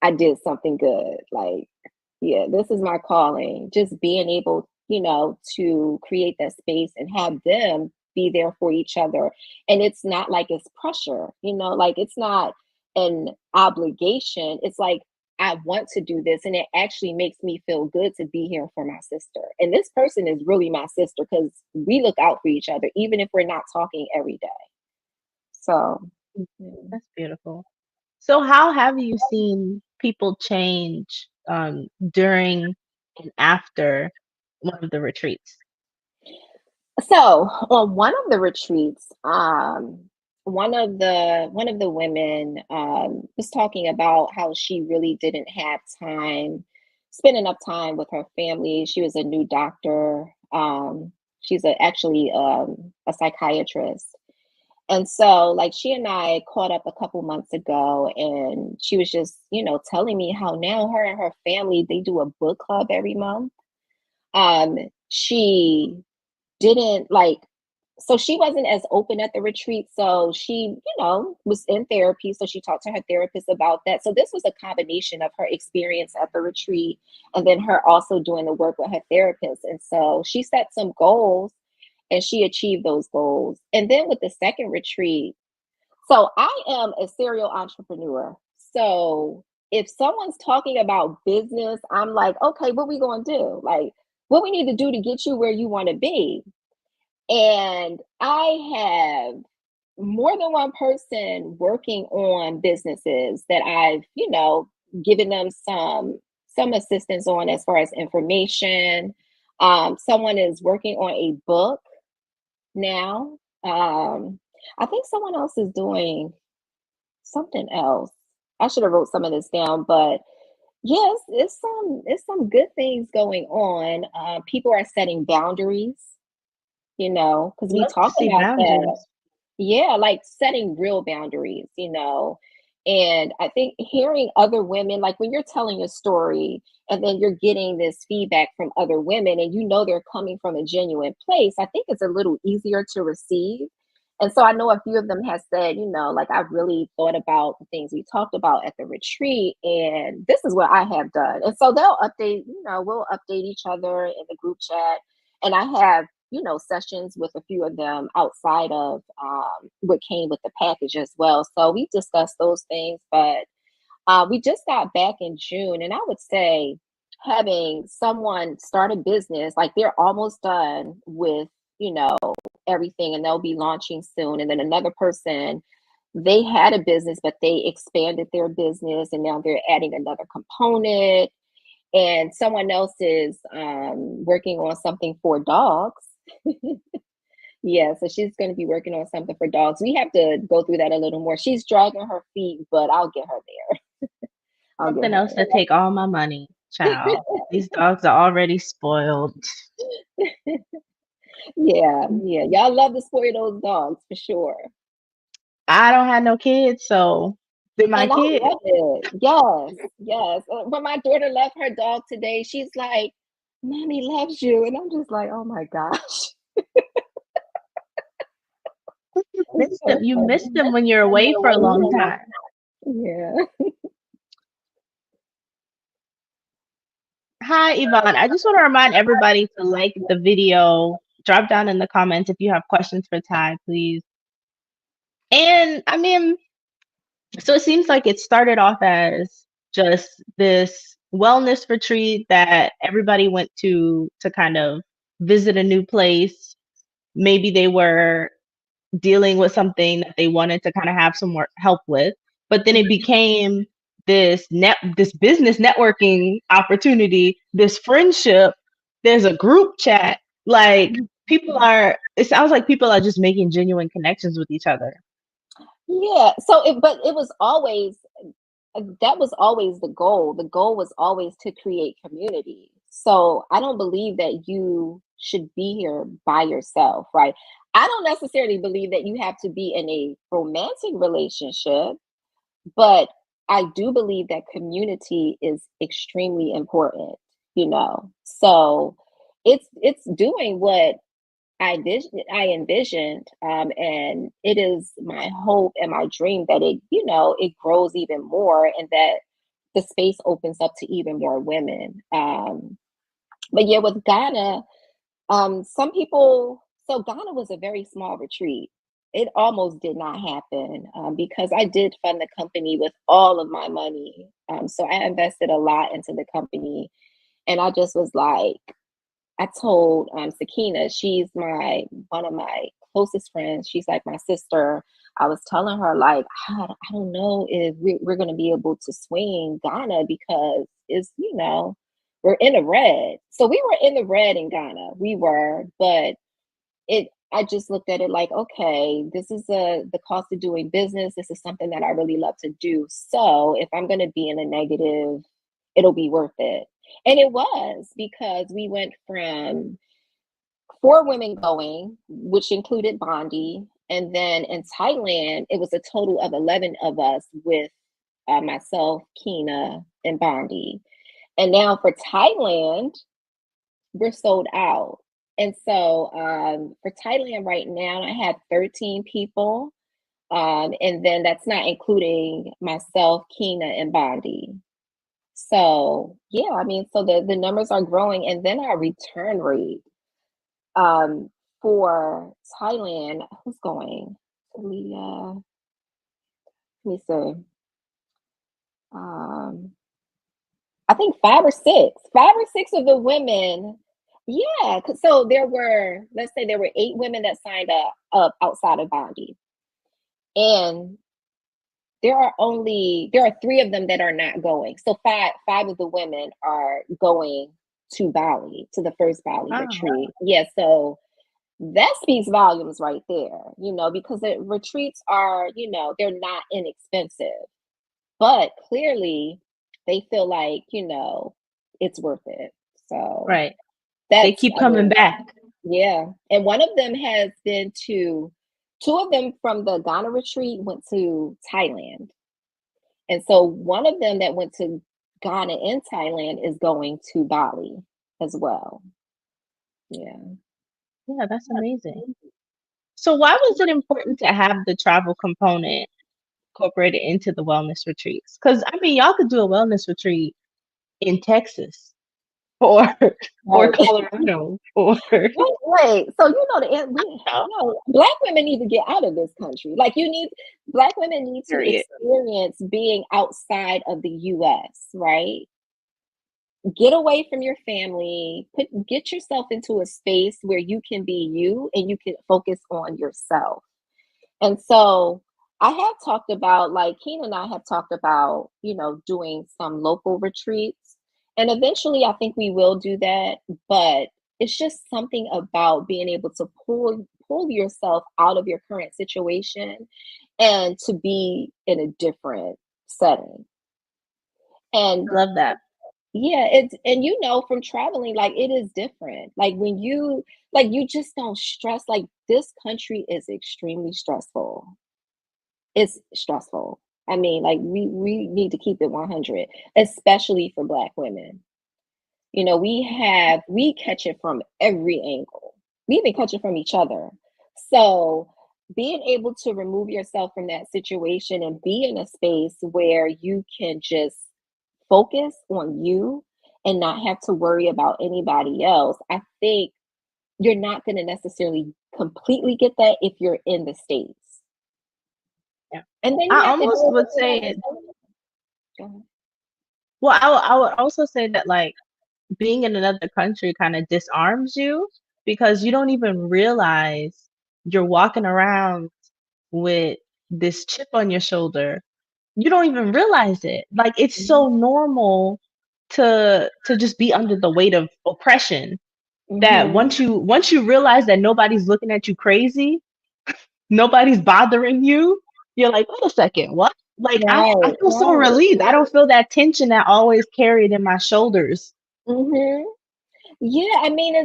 B: I did something good. Like, yeah, this is my calling. Just being able, to create that space and have them be there for each other. And it's not like it's pressure, like it's not an obligation. It's like, I want to do this. And it actually makes me feel good to be here for my sister. And this person is really my sister because we look out for each other, even if we're not talking every day. So, yeah.
A: That's beautiful. So, how have you seen people change during and after one of the retreats?
B: So on one of the retreats, one of the women was talking about how she really didn't have time, spend enough time with her family. She was a new doctor. She's actually a psychiatrist. And so, like, she and I caught up a couple months ago, and she was just, telling me how now her and her family, they do a book club every month. She didn't like so she wasn't as open at the retreat, so she was in therapy, so she talked to her therapist about that. So this was a combination of her experience at the retreat and then her also doing the work with her therapist. And so she set some goals and she achieved those goals. And then with the second retreat, so I am a serial entrepreneur, so if someone's talking about business, I'm like, okay, what we going to do? Like, what we need to do to get you where you want to be. And I have more than one person working on businesses that I've, given them some assistance on as far as information. Someone is working on a book now. I think someone else is doing something else. I should have wrote some of this down, but yes, it's some good things going on. People are setting boundaries, because we
A: Love to
B: talked
A: see
B: about that.
A: boundaries.
B: Yeah, like setting real boundaries, And I think hearing other women, like when you're telling a story and then you're getting this feedback from other women and they're coming from a genuine place, I think it's a little easier to receive. And so I know a few of them have said, like, I've really thought about the things we talked about at the retreat, and this is what I have done. And so they'll update, we'll update each other in the group chat. And I have sessions with a few of them outside of what came with the package as well. So we discussed those things, but we just got back in June, and I would say having someone start a business, like they're almost done with, everything, and they'll be launching soon. And then another person, they had a business, but they expanded their business, and now they're adding another component. And someone else is working on something for dogs. Yeah, so she's going to be working on something for dogs. We have to go through that a little more. She's dragging her feet, but I'll get her there. I'll get
A: Something
B: her
A: else to take all my money, child. These dogs are already spoiled.
B: there. Yeah, yeah. Y'all love to spoil those dogs for sure.
A: I don't have no kids, so they're my
B: And I
A: kids.
B: love it. Yes, yes. When my daughter left her dog today, she's like, Mommy loves you. And I'm just like, oh my gosh. It's
A: Miss
B: so
A: them. You miss
B: funny.
A: them when you're away for a long time.
B: Yeah.
A: Hi, Yvonne. I just want to remind everybody to like the video. Drop down in the comments if you have questions for Ty, please. And I mean, so it seems like it started off as just this wellness retreat that everybody went to kind of visit a new place. Maybe they were dealing with something that they wanted to kind of have some more help with, but then it became this business networking opportunity, this friendship. There's a group chat. Like it sounds like people are just making genuine connections with each other.
B: Yeah. But it was always, that was always the goal. The goal was always to create community. So I don't believe that you should be here by yourself, right? I don't necessarily believe that you have to be in a romantic relationship, but I do believe that community is extremely important, you know. So it's doing what I envisioned, and it is my hope and my dream that it grows even more, and that the space opens up to even more women. But yeah, with Ghana, some people, so Ghana was a very small retreat. It almost did not happen, because I did fund the company with all of my money. So I invested a lot into the company, and I just was like, I told Sakina, she's my one of my closest friends. She's like my sister. I was telling her like, I don't know if we're going to be able to swing Ghana because we're in the red. So we were in the red in Ghana. We were, but it. I just looked at it like, okay, this is the cost of doing business. This is something that I really love to do. So if I'm going to be in a negative, it'll be worth it. And it was, because we went from 4 women going, which included Bondi. And then in Thailand, it was a total of 11 of us with myself, Kina, and Bondi. And now for Thailand, we're sold out. And so for Thailand right now, I have 13 people. And then that's not including myself, Kina, and Bondi. So yeah, I mean, so the numbers are growing, and then our return rate um for Thailand, who's going? Leah, let me see. Um, I think five or six of the women. Yeah, so let's say there were 8 women that signed up outside of Bondi, and there are 3 of them that are not going. So five of the women are going to Bali, to the first Bali
A: Wow.
B: retreat. Yeah, so that speaks volumes right there, because the retreats are, they're not inexpensive, but clearly they feel like, it's worth it. So
A: Right. They
B: that's,
A: keep
B: I
A: coming
B: mean,
A: back.
B: yeah. And one of them has been to, 2 of them from the Ghana retreat went to Thailand. And so one of them that went to Ghana and Thailand is going to Bali as well. Yeah.
A: Yeah, that's amazing. So why was it important to have the travel component incorporated into the wellness retreats? Because I mean, y'all could do a wellness retreat in Texas or or
B: Right.
A: Colorado or
B: Wait. So black women need to get out of this country. Like black women need to
A: period.
B: experience being outside of the US, right? Get away from your family, get yourself into a space where you can be you and you can focus on yourself. And so I have talked about, like, Keen and I have talked about, doing some local retreats. And eventually I think we will do that. But it's just something about being able to pull yourself out of your current situation and to be in a different setting. And
A: I love that.
B: yeah, it's and you know from traveling, like it is different. Like when you like you just don't stress. Like this country is extremely stressful. It's stressful. I mean, like we need to keep it 100, especially for Black women. You know, we catch it from every angle. We even catch it from each other. So being able to remove yourself from that situation and be in a space where you can just focus on you and not have to worry about anybody else, I think you're not going to necessarily completely get that if you're in the States.
A: Yeah.
B: And then you
A: I
B: have to
A: almost
B: deal with
A: would say
B: whatever's
A: it.
B: going on. Go ahead.
A: Well, I would also say that like being in another country kind of disarms you because you don't even realize you're walking around with this chip on your shoulder. You don't even realize it. Like it's so
B: Mhm.
A: normal to just be under the weight of oppression that
B: Mhm.
A: once you realize that nobody's looking at you crazy, nobody's bothering you, you're like, wait a second, what? Like I
B: Right,
A: feel so
B: right.
A: relieved. I don't feel that tension that always carried in my shoulders.
B: Mhm. Yeah, I mean,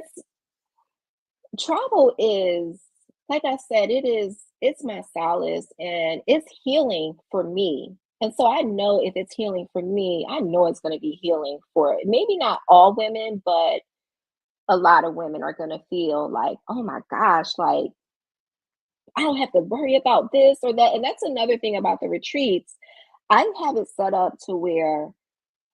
B: travel is, like I said, it's my solace and it's healing for me. And so I know if it's healing for me, I know it's going to be healing for maybe not all women, but a lot of women are going to feel like, oh my gosh, like I don't have to worry about this or that. And that's another thing about the retreats. I have it set up to where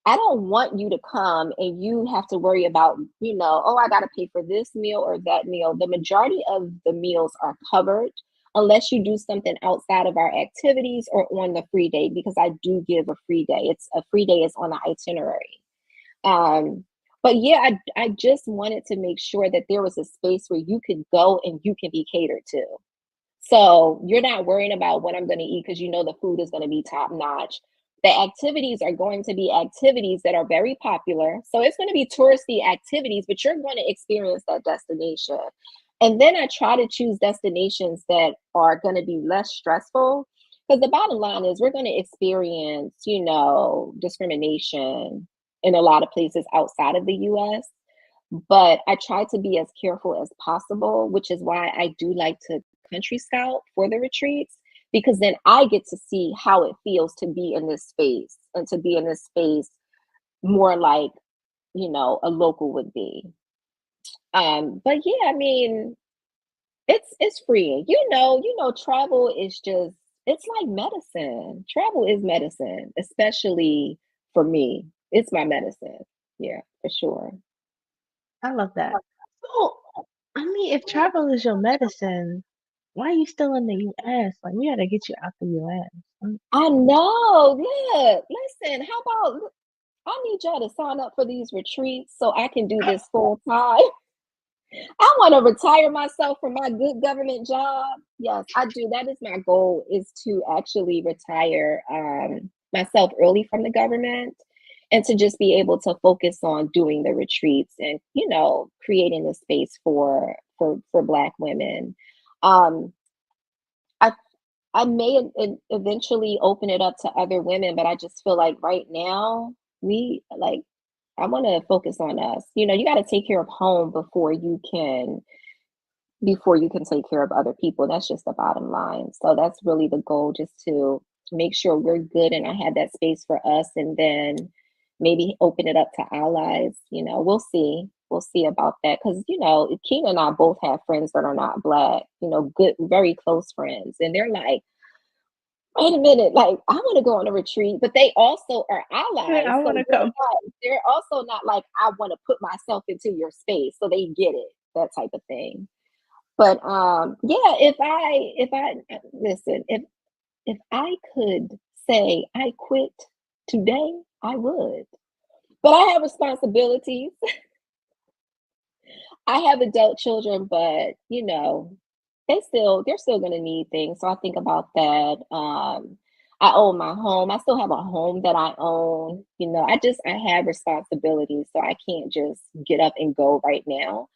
B: I don't want you to come and you have to worry about, oh, I got to pay for this meal or that meal. The majority of the meals are covered unless you do something outside of our activities or on the free day, because I do give a free day. It's a free day is on the itinerary. Um, but yeah, I just wanted to make sure that there was a space where you could go and you can be catered to. So you're not worrying about what I'm going to eat because you know the food is going to be top notch. The activities are going to be activities that are very popular. So it's going to be touristy activities, but you're going to experience that destination. And then I try to choose destinations that are going to be less stressful, because the bottom line is we're going to experience, discrimination in a lot of places outside of the US. But I try to be as careful as possible, which is why I do like to country scout for the retreats, because then I get to see how it feels to be in this space and to be in this space more like, a local would be. But yeah, I mean, it's freeing. Travel is just it's like medicine. Travel is medicine, especially for me. It's my medicine. Yeah, for sure.
A: I love that. So, I mean, if travel is your medicine, why are you still in the US? Like, we gotta get you out the US.
B: I know. Look, listen, how about I need y'all to sign up for these retreats so I can do this full time. I want to retire myself from my good government job. Yes, I do. That is my goal, is to actually retire myself early from the government and to just be able to focus on doing the retreats and, creating the space for Black women. Um, I I may eventually open it up to other women, but I just feel like right now we like I want to focus on us. You got to take care of home before you can take care of other people. That's just the bottom line. So that's really the goal, just to make sure we're good and I have that space for us, and then maybe open it up to allies. We'll see. We'll see about that, because Keena and I both have friends that are not Black. Good, very close friends, and they're like, wait a minute, like I want to go on a retreat, but they also are allies.
A: I
B: So
A: wanna come.
B: they're also not like, I want to put myself into your space. So they get it, that type of thing. But yeah, if I listen, if I could say I quit today, I would. But I have responsibilities. I have adult children, but they're still gonna need things. So I think about that. I own my home. I still have a home that I own. I have responsibilities, so I can't just get up and go right now.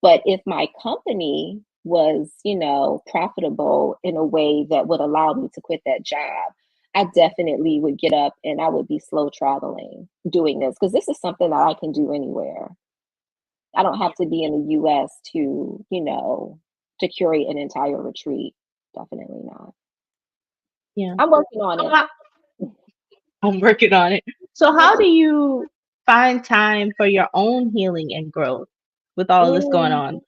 B: But if my company was, profitable in a way that would allow me to quit that job, I definitely would get up and I would be slow traveling doing this because this is something that I can do anywhere. I don't have to be in the US to, to curate an entire retreat. Definitely not.
A: Yeah.
B: I'm working on
A: So
B: it.
A: I'm working on it. So how do you find time for your own healing and growth with all of this going
B: Mm,
A: on?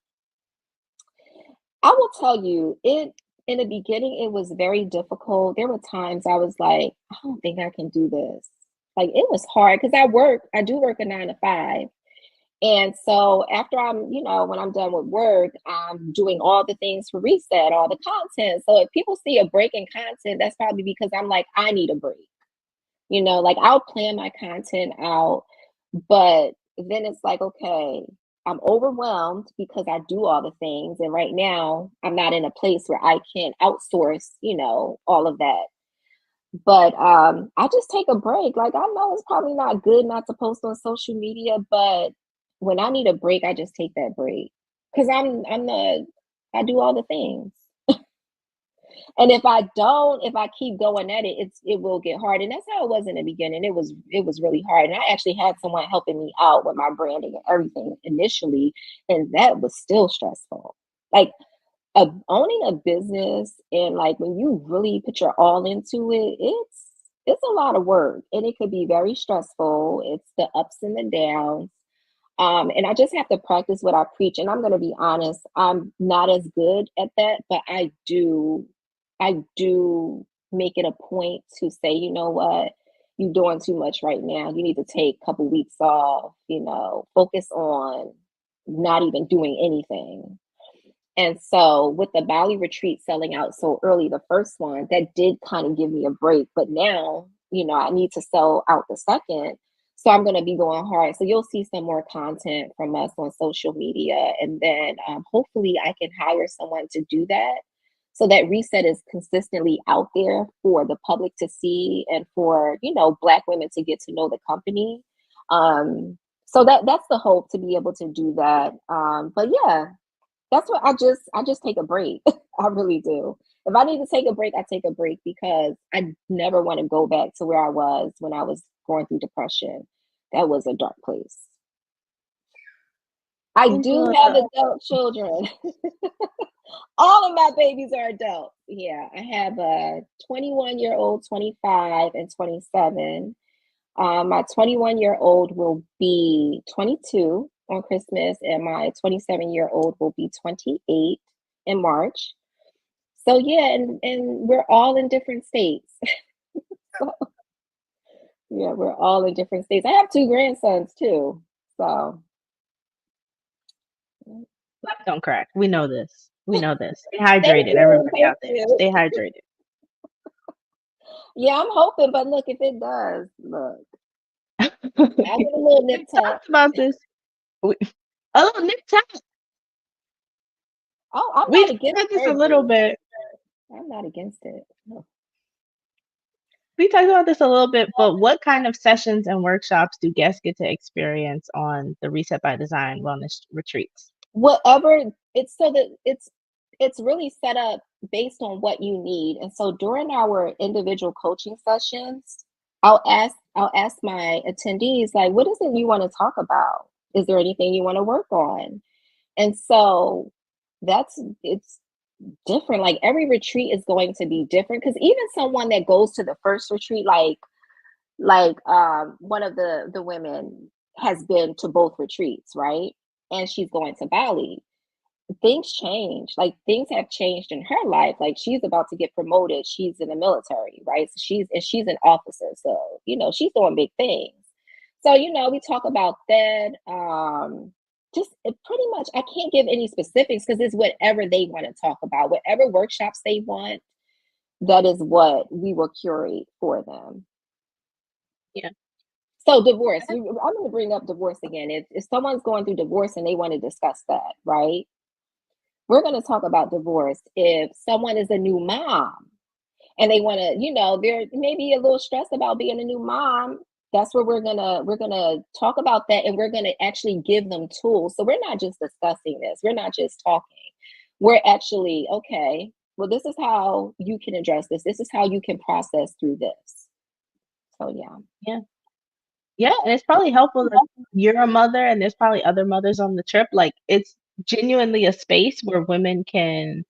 B: I will tell you, it in the beginning, it was very difficult. There were times I was like, I don't think I can do this. Like it was hard because I do work a 9 to 5. And so after when I'm done with work, I'm doing all the things for reset, all the content. So if people see a break in content, that's probably because I'm like, I need a break. Like I'll plan my content out, but then it's like, okay, I'm overwhelmed because I do all the things. And right now, I'm not in a place where I can outsource, all of that. But I just take a break. Like I know it's probably not good not to post on social media, but when I need a break, I just take that break because I do all the things. And if I keep going at it, it will get hard. And that's how it was in the beginning. It was really hard. And I actually had someone helping me out with my branding and everything initially, and that was still stressful. Like owning a business and like when you really put your all into it, it's a lot of work and it could be very stressful. It's the ups and the downs. And I just have to practice what I preach. And I'm going to be honest, I'm not as good at that, but I do make it a point to say, you know what, you're doing too much right now. You need to take a couple weeks off, focus on not even doing anything. And so with the Bali retreat selling out so early, the first one, that did kind of give me a break. But now, I need to sell out the second. So I'm going to be going hard. So you'll see some more content from us on social media. And then hopefully I can hire someone to do that. So that reset is consistently out there for the public to see and for, Black women to get to know the company. So that's the hope to be able to do that. But yeah, that's what I just take a break. I really do. If I need to take a break, I take a break because I never want to go back to where I was when I was going through depression. That was a dark place. I do have
A: Angela,
B: adult children. All of my babies are adults. Yeah, I have a 21-year-old, 25, and 27. My 21-year-old will be 22 on Christmas, and my 27-year-old will be 28 in March. So yeah, and we're all in different states. So yeah, we're all in different states. I have two grandsons too. So
A: life don't crack. We know this. We know this. Stay
B: thank
A: hydrated,
B: you,
A: everybody
B: thank
A: out there.
B: you.
A: Stay hydrated.
B: Yeah, I'm hoping, but look, if it does, look, I'll get a little nip
A: We've
B: tuck.
A: talked about this. We, a little nip tuck.
B: Oh, I'm
A: We've
B: not against
A: had this a little
B: surgery.
A: bit.
B: I'm not against it. No.
A: We talked about this a little bit, but what kind of sessions and workshops do guests get to experience on the Reset by Design wellness retreats?
B: Whatever it's so that it's really set up based on what you need. And so during our individual coaching sessions, I'll ask my attendees like, what is it you want to talk about? Is there anything you want to work on? And so it's different. Like every retreat is going to be different because even someone that goes to the first retreat, one of the women has been to both retreats, right? And she's going to Bali. Things change. Like things have changed in her life. Like she's about to get promoted. She's in the military, right? So she's an officer. So, she's doing big things. So, we talk about that. Just pretty much I can't give any specifics because it's whatever they want to talk about, whatever workshops they want, that is what we will curate for them.
A: Yeah.
B: So divorce, I'm going to bring up divorce again. If someone's going through divorce and they want to discuss that, right? We're going to talk about divorce. If someone is a new mom and they want to, they're maybe a little stressed about being a new mom, that's where we're gonna talk about that, and we're gonna actually give them tools. So we're not just discussing this. We're not just talking. we're actually okay. Well, this is how you can address this. This is how you can process through this. So yeah.
A: Yeah. Yeah, and it's probably helpful that you're a mother and there's probably other mothers on the trip. Like it's genuinely a space where women can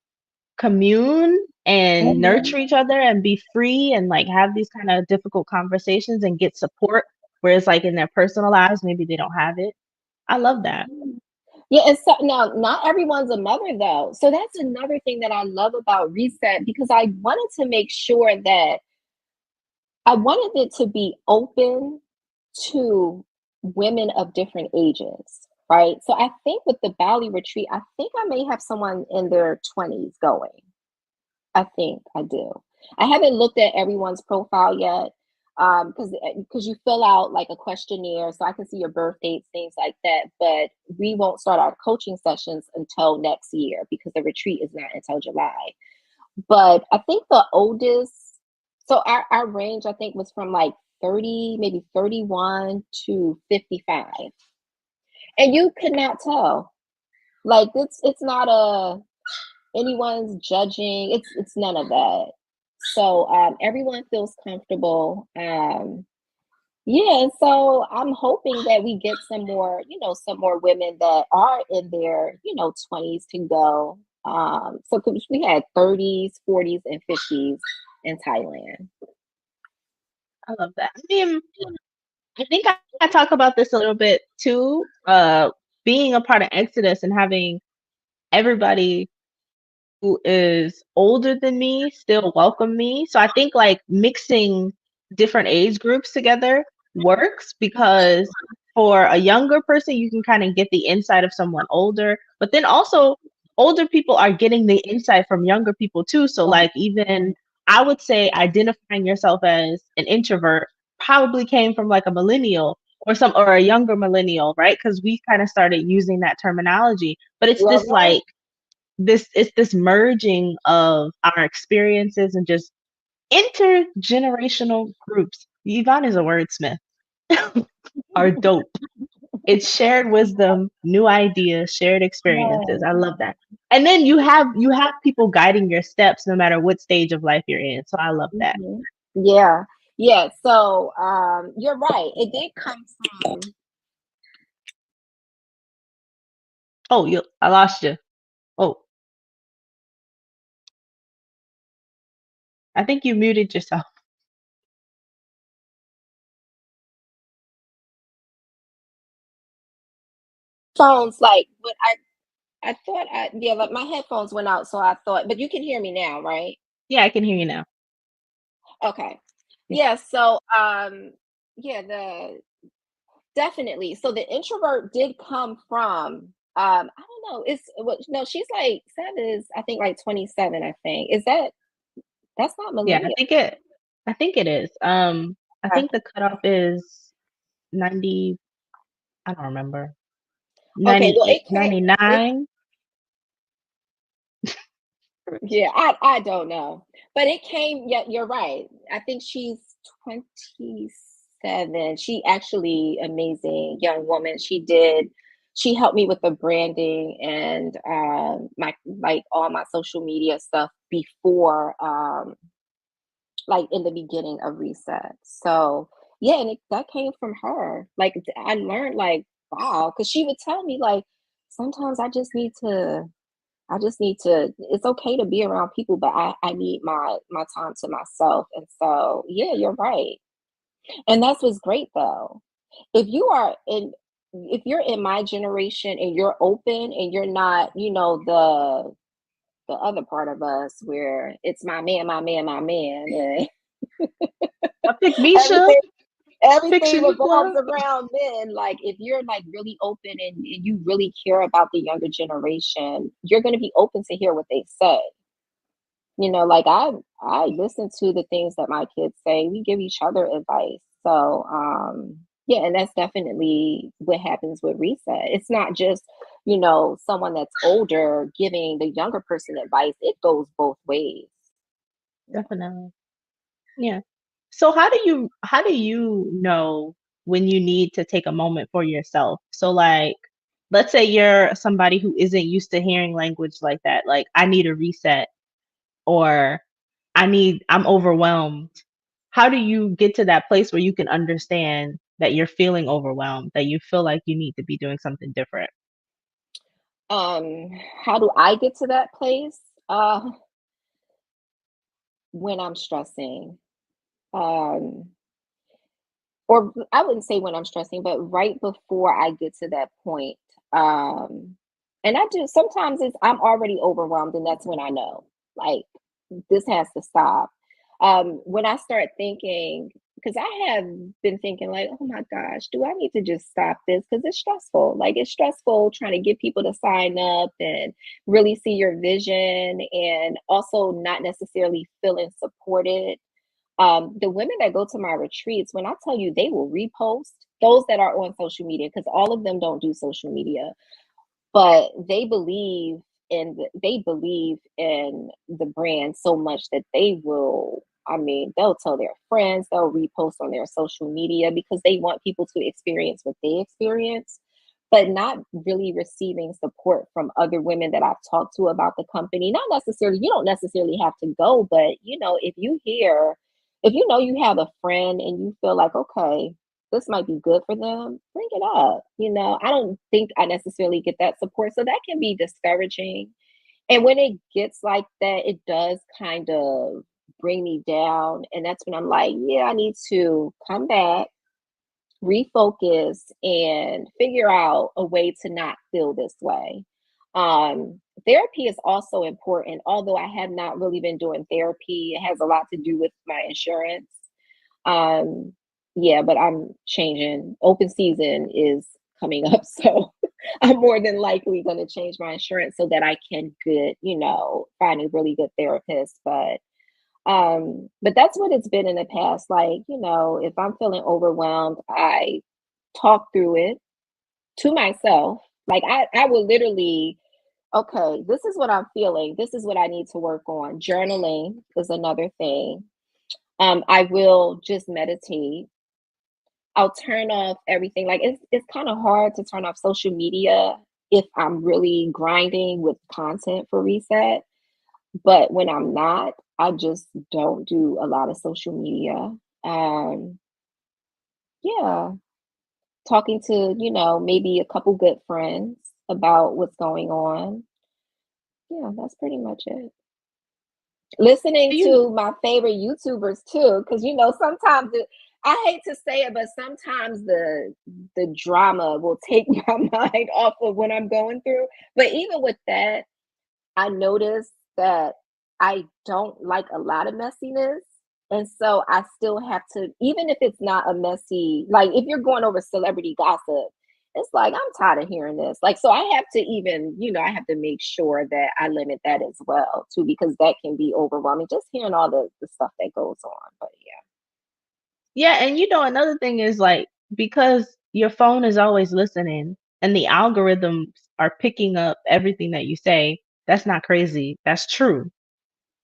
A: commune and
B: Mhm.
A: nurture each other and be free and like have these kind of difficult conversations and get support. Whereas like in their personal lives, maybe they don't have it. I love that.
B: Yeah, and so now not everyone's a mother though. So that's another thing that I love about Reset because I wanted to make sure that I wanted it to be open to women of different ages, right? So I think with the Bali retreat, I think I may have someone in their 20s going. I think I do. I haven't looked at everyone's profile yet because you fill out like a questionnaire so I can see your birth dates, things like that. But we won't start our coaching sessions until next year because the retreat is not until July. But I think the oldest, so our range I think was from like 30, maybe 31 to 55. And you could not tell. Like it's not a anyone's judging. It's none of that. So everyone feels comfortable. Yeah, so I'm hoping that we get some more, some more women that are in their, 20s to go. So 'cause we had 30s, 40s, and 50s in Thailand.
A: I love that. I mean, I think I talk about this a little bit too. Being a part of Exodus and having everybody who is older than me still welcome me. So I think like mixing different age groups together works because for a younger person, you can kind of get the insight of someone older, but then also older people are getting the insight from younger people too. So like even I would say identifying yourself as an introvert probably came from like a millennial or a younger millennial, right? Because we kind of started using that terminology. But it's
B: You're
A: this
B: right.
A: like it's this merging of our experiences and just intergenerational groups. Yvonne is a wordsmith. Are dope. It's shared wisdom, new ideas, shared experiences. I
B: Yeah.
A: love that. And then you have people guiding your steps no matter what stage of life you're in. So I love that.
B: Mhm. Yeah. Yeah. So you're right. It did come from.
A: Oh, I lost you. Oh, I think you muted yourself.
B: Phones like but I thought yeah, like my headphones went out, so I thought but you can hear me now, right?
A: Yeah, I can hear you now.
B: Okay.
A: Yeah.
B: Yeah, so yeah, the definitely. So the introvert did come from I don't know, it's what no, she's like Sev is I think like 27, I think. Is that that's not
A: Yeah,
B: millennial.
A: I think it is. I
B: Okay.
A: think the cutoff is 90, I don't remember.
B: Okay, well
A: 98,
B: it can't it
A: 99.
B: yeah, I don't know. But it came yeah, you're right. I think she's 27. She actually amazing young woman. She helped me with the branding and my like all my social media stuff before like in the beginning of Reset. So yeah, and that came from her. Like I learned like wow, because she would tell me like sometimes I just need to it's okay to be around people, but I need my time to myself. And so yeah, you're right. And that's what's great though. If you are in if you're in my generation and you're open and you're not, the other part of us where it's my man, my man, my man, and
A: I picked Misha.
B: everything
A: Pick
B: everything revolves
A: Shaniqua.
B: around men. Like if you're like really open and you really care about the younger generation, you're gonna be open to hear what they say. Like I listen to the things that my kids say. We give each other advice. So yeah, and that's definitely what happens with Reset. It's not just, someone that's older giving the younger person advice. It goes both ways.
A: Definitely. Yeah. So how do you know when you need to take a moment for yourself? So like let's say you're somebody who isn't used to hearing language like that, like I need a reset or I'm overwhelmed. How do you get to that place where you can understand that you're feeling overwhelmed, that you feel like you need to be doing something different?
B: Um, how do I get to that place? Uh, when I'm stressing. Um, or I wouldn't say when I'm stressing, but right before I get to that point. Um, and I do sometimes it's I'm already overwhelmed, and that's when I know, like, this has to stop. When I start thinking, because I have been thinking, like, oh my gosh, do I need to just stop this? Because it's stressful. Like, it's stressful trying to get people to sign up and really see your vision, and also not necessarily feeling supported. The women that go to my retreats, when I tell you they will repost those that are on social media, because all of them don't do social media, but they believe in the brand so much that they will, I mean, they'll tell their friends, they'll repost on their social media because they want people to experience what they experience, but not really receiving support from other women that I've talked to about the company. Not necessarily, you don't necessarily have to go, but if you know you have a friend and you feel like, okay, this might be good for them, bring it up. I don't think I necessarily get that support. So that can be discouraging. And when it gets like that, it does kind of bring me down. And that's when I'm like, yeah, I need to come back, refocus, and figure out a way to not feel this way. Therapy is also important, although I have not really been doing therapy. It has a lot to do with my insurance. um, yeah, but I'm changing. Open season is coming up, so I'm more than likely going to change my insurance so that I can find a really good therapist. But that's what it's been in the past. Like, if I'm feeling overwhelmed, I talk through it to myself. Like I will literally, okay, this is what I'm feeling. This is what I need to work on. Journaling is another thing. I will just meditate. I'll turn off everything. Like it's kind of hard to turn off social media if I'm really grinding with content for reset. But when I'm not, I just don't do a lot of social media. Um, yeah, talking to, maybe a couple good friends about what's going on. Yeah, that's pretty much it. Listening
A: You
B: to my favorite YouTubers too, because sometimes I hate to say it, but sometimes the drama will take my mind off of what I'm going through. But even with that, I noticed that I don't like a lot of messiness. And so I still have to, even if it's not a messy, like if you're going over celebrity gossip, it's like, I'm tired of hearing this. Like, so I have to even, I have to make sure that I limit that as well, too, because that can be overwhelming, just hearing all the stuff that goes on. But yeah.
A: Yeah, and another thing is like because your phone is always listening and the algorithms are picking up everything that you say, that's not crazy. That's true.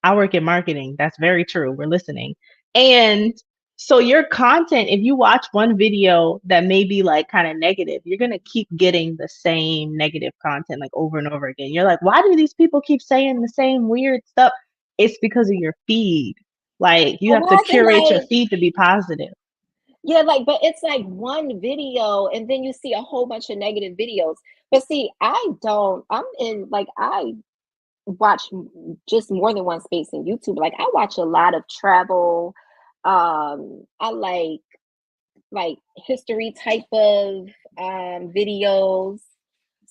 A: I work in marketing. That's very true. We're listening. And so your content, if you watch one video that may be like kind of negative, you're going to keep getting the same negative content like over and over again. You're like, why do these people keep saying the same weird stuff? It's because of your feed. Like you
B: But
A: have to
B: why is it
A: curate your
B: like,
A: feed to be positive.
B: yeah, like, but it's like one video and then you see a whole bunch of negative videos. But see, I'm in, like, I watch just more than one space in YouTube. Like, I watch a lot of travel. I like history type of videos.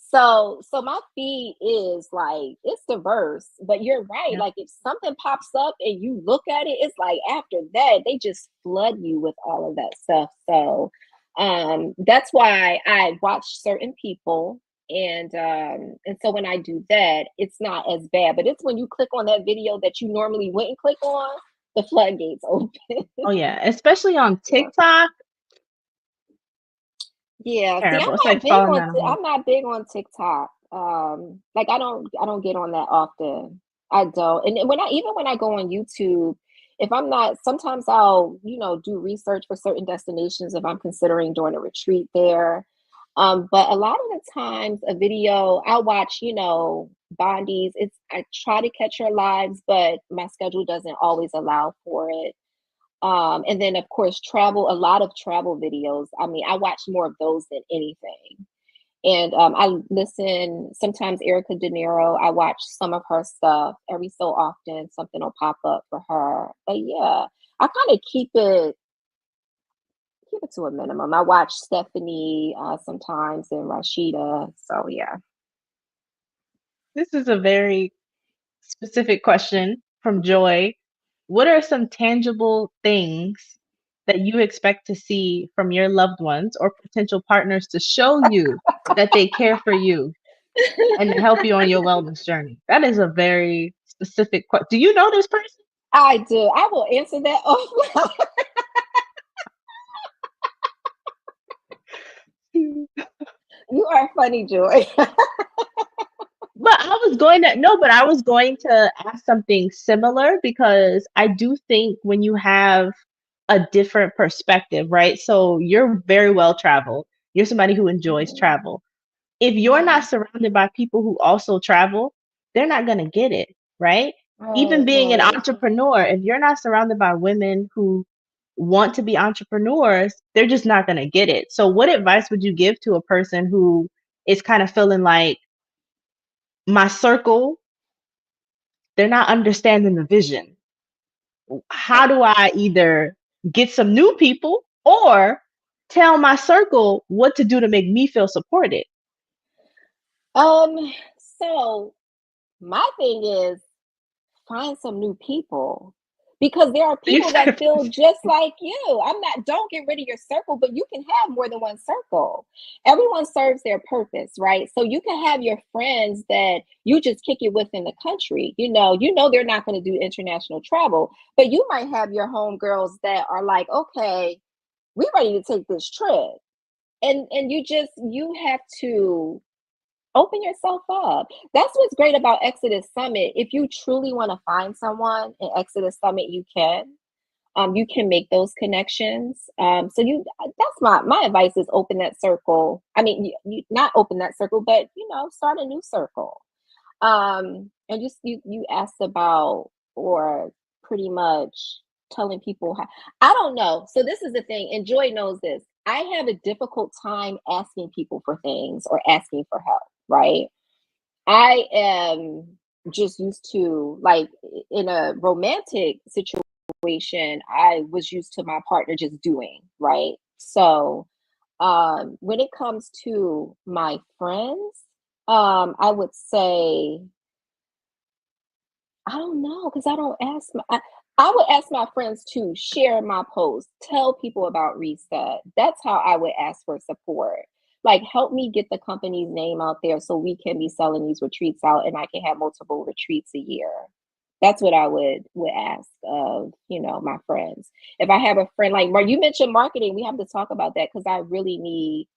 B: So my feed is like, it's diverse, but you're right.
A: Yeah.
B: Like if something pops up and you look at it, it's like after that they just flood you with all of that stuff. So that's why I watch certain people, and so when I do that, it's not as bad. But it's when you click on that video that you normally wouldn't click on, the floodgates open.
A: Oh yeah, especially on
B: Yeah.
A: TikTok.
B: Yeah, see,
A: Terrible. It's like falling down a hole.
B: I'm not big on TikTok. Like I don't get on that often. I don't. And when I go on YouTube, if I'm not, sometimes I'll, do research for certain destinations if I'm considering doing a retreat there. But a lot of the times, a video I'll watch, Bondi's. I try to catch her lives, but my schedule doesn't always allow for it. And then of course travel, a lot of travel videos. I mean, I watch more of those than anything. And I listen sometimes Erica De Niro. I watch some of her stuff every so often. Something will pop up for her. But yeah, I kind of keep it to a minimum. I watch Stephanie sometimes and Rashida. So yeah.
A: This is a very specific question from Joy. What are some tangible things that you expect to see from your loved ones or potential partners to show you that they care for you and to help you on your wellness journey? That is a very specific question. Do you know this person?
B: I do. I will answer that offline. You are funny, Joy.
A: But I was going to no, but I was going to ask something similar because I do think when you have a different perspective, right? So you're very well traveled. You're somebody who enjoys
B: Mhm,
A: travel. If you're not
B: mhm.
A: surrounded by people who also travel, they're not going to get it, right? Even
B: Right,
A: being an
B: right.
A: entrepreneur, if you're not surrounded by women who want to be entrepreneurs, they're just not going to get it. So, what advice would you give to a person who is kind of feeling like my circle, they're not understanding the vision? How do I either get some new people or tell my circle what to do to make me feel supported?
B: Um, so my thing is find some new people because there are
A: You
B: people that
A: said,
B: feel just like you. I'm not, don't get rid of your circle, but you can have more than one circle. Everyone serves their purpose, right? So you can have your friends that you just kick it with in the country. They're not going to do international travel, but you might have your home girls that are like, okay, we're ready to take this trip. And you have to open yourself up. That's what's great about Exodus Summit. If you truly want to find someone in Exodus Summit, you can. You can make those connections. That's my advice is open that circle. I mean, you not open that circle, but start a new circle. And you asked about or pretty much telling people how. I don't know. So this is the thing, and Joy knows this. I have a difficult time asking people for things or asking for help, right? I am just used to, like, in a romantic situation, I was used to my partner just doing, right? So when it comes to my friends, I would say I don't know because I don't ask I would ask my friends to share my post, tell people about Reset. That's how I would ask for support. Like, help me get the company's name out there so we can be selling these retreats out and I can have multiple retreats a year. That's what I would ask of, my friends. If I have a friend like you mentioned marketing, we have to talk about that because I really need,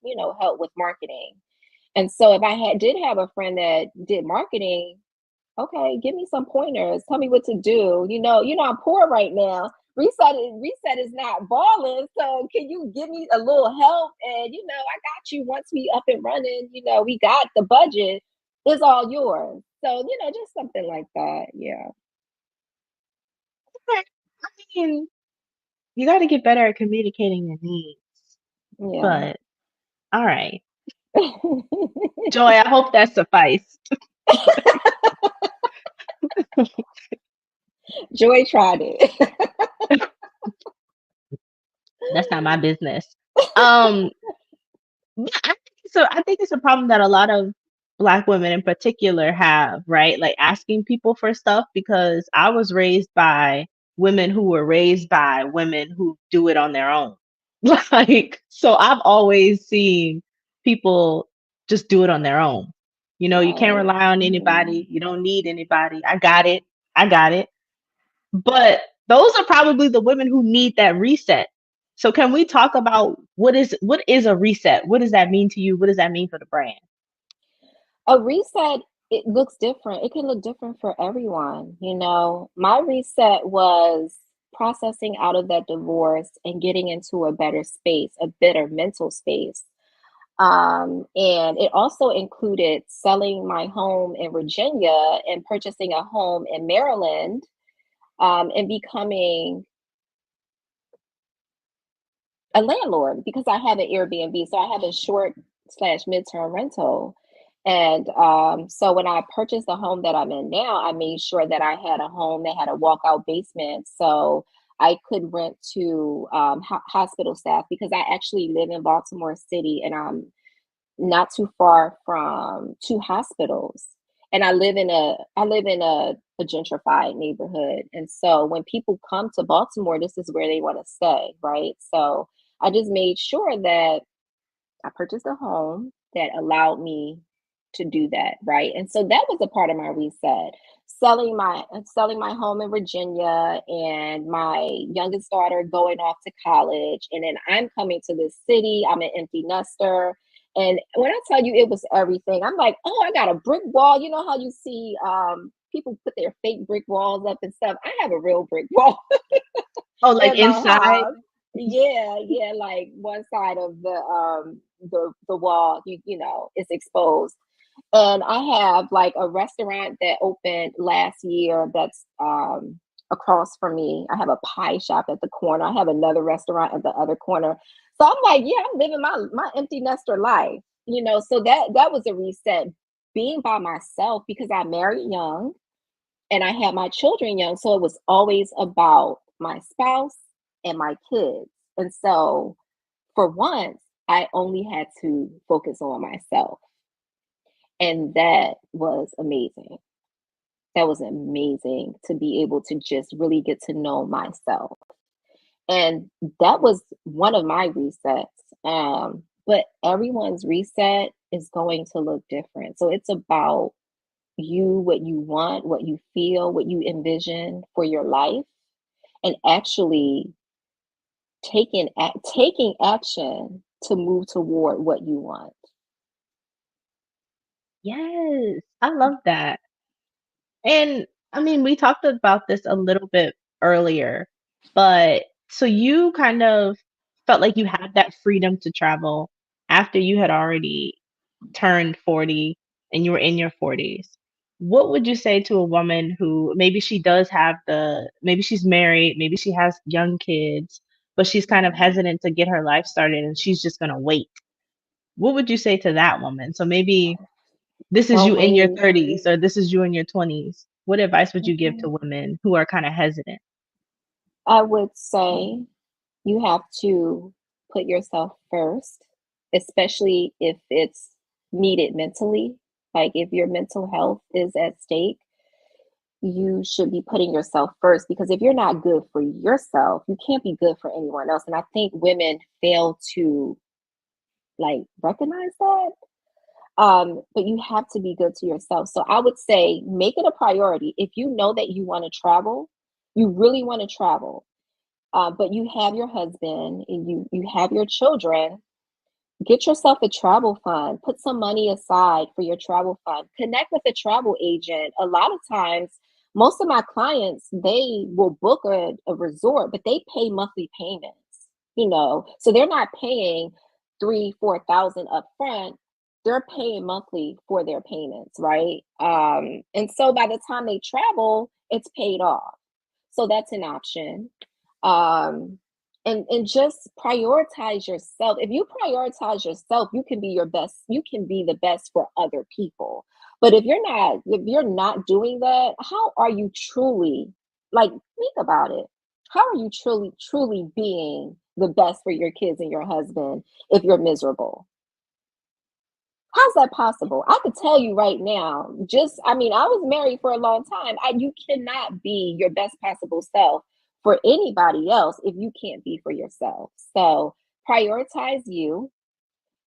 B: help with marketing. And so if I did have a friend that did marketing, okay, give me some pointers. Tell me what to do. I'm poor right now. Reset is not balling. So can you give me a little help? And I got you once we up and running, we got the budget. It's all yours. So, just something like that. Yeah.
A: okay, I mean, you got to get better at communicating your needs.
B: Yeah.
A: But all right, Joy, I hope that sufficed.
B: Joy tried it.
A: That's not my business. Um, yeah, I think it's a problem that a lot of Black women in particular have, right? Like asking people for stuff because I was raised by women who were raised by women who do it on their own. Like, so I've always seen people just do it on their own. You can't
B: Right.
A: rely on
B: Mhm.
A: anybody. You don't need anybody. I got it. I got it. But those are probably the women who need that reset. So can we talk about what is a reset? What does that mean to you? What does that mean for the brand?
B: A reset, it looks different. It can look different for everyone. My reset was processing out of that divorce and getting into a better space, a better mental space. And it also included selling my home in Virginia and purchasing a home in Maryland, and becoming a landlord because I have an Airbnb. So I have a short slash midterm rental. And so when I purchased the home that I'm in now, I made sure that I had a home that had a walkout basement. So I could rent to hospital staff because I actually live in Baltimore City and I'm not too far from two hospitals. And I live in a gentrified neighborhood. And so when people come to Baltimore, this is where they want to stay, right? So I just made sure that I purchased a home that allowed me to do that, right? And so that was a part of my reset. Selling my home in Virginia and my youngest daughter going off to college. And then I'm coming to this city. I'm an empty nester. And when I tell you it was everything, I'm like, oh, I got a brick wall. You know how you see people put their fake brick walls up and stuff. I have a real brick wall
A: Oh, like
B: in my
A: inside?
B: house. Yeah, yeah, like one side of the wall, is exposed. And I have like a restaurant that opened last year that's across from me. I have a pie shop at the corner. I have another restaurant at the other corner. So I'm like, yeah, I'm living my empty nester life. So that was a reset. Being by myself because I married young and I had my children young. So it was always about my spouse and my kids. And so for once, I only had to focus on myself. And that was amazing. That was amazing to be able to just really get to know myself. And that was one of my resets. But everyone's reset is going to look different. So it's about you, what you want, what you feel, what you envision for your life, and actually taking action to move toward what you want.
A: Yes, I love that. And I mean, we talked about this a little bit earlier, but so you kind of felt like you had that freedom to travel after you had already turned 40 and you were in your 40s. What would you say to a woman who maybe she does have maybe she's married, maybe she has young kids, but she's kind of hesitant to get her life started and she's just going to wait? What would you say to that woman? So maybe this is
B: Don't
A: you in your
B: wait.
A: 30s or this is you in your 20s. What advice would you give to
B: Mhm.
A: women who are kind of hesitant?
B: I would say you have to put yourself first, especially if it's needed mentally. Like if your mental health is at stake, you should be putting yourself first because if you're not good for yourself, you can't be good for anyone else. And I think women fail to like recognize that. But you have to be good to yourself. So I would say make it a priority. If you know that you want to travel, you really want to travel, but you have your husband and you have your children, get yourself a travel fund. Put some money aside for your travel fund. Connect with a travel agent. A lot of times, most of my clients, they will book a resort, but they pay monthly payments. So they're not paying 3, 4 thousand up front. They're paying monthly for their payments, right? And so by the time they travel, it's paid off. So that's an option. Um, and just prioritize yourself. If you prioritize yourself, you can be your best, you can be the best for other people. But if you're not doing that, how are you truly, like, think about it. How are you truly being the best for your kids and your husband if you're miserable? How's that possible? I could tell you right now, I mean, I was married for a long time. You cannot be your best possible self for anybody else if you can't be for yourself. So prioritize you.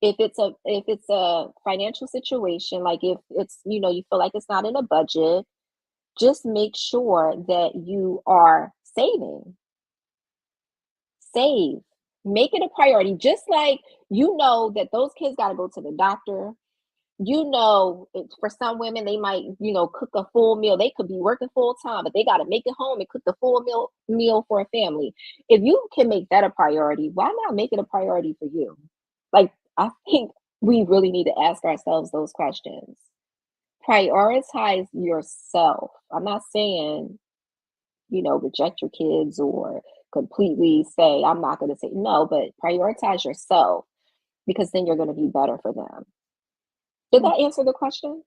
B: If it's a financial situation, like if it's, you feel like it's not in a budget, just make sure that you are save, make it a priority. Just like that those kids got to go to the doctor. For some women, they might, cook a full meal. They could be working full time, but they got to make it home and cook the full meal for a family. If you can make that a priority, why not make it a priority for you? Like, I think We really need to ask ourselves those questions. Prioritize yourself. I'm not saying, reject your kids or completely say, I'm not going to say no, but prioritize yourself because then you're going to be better for them. Did that answer the question?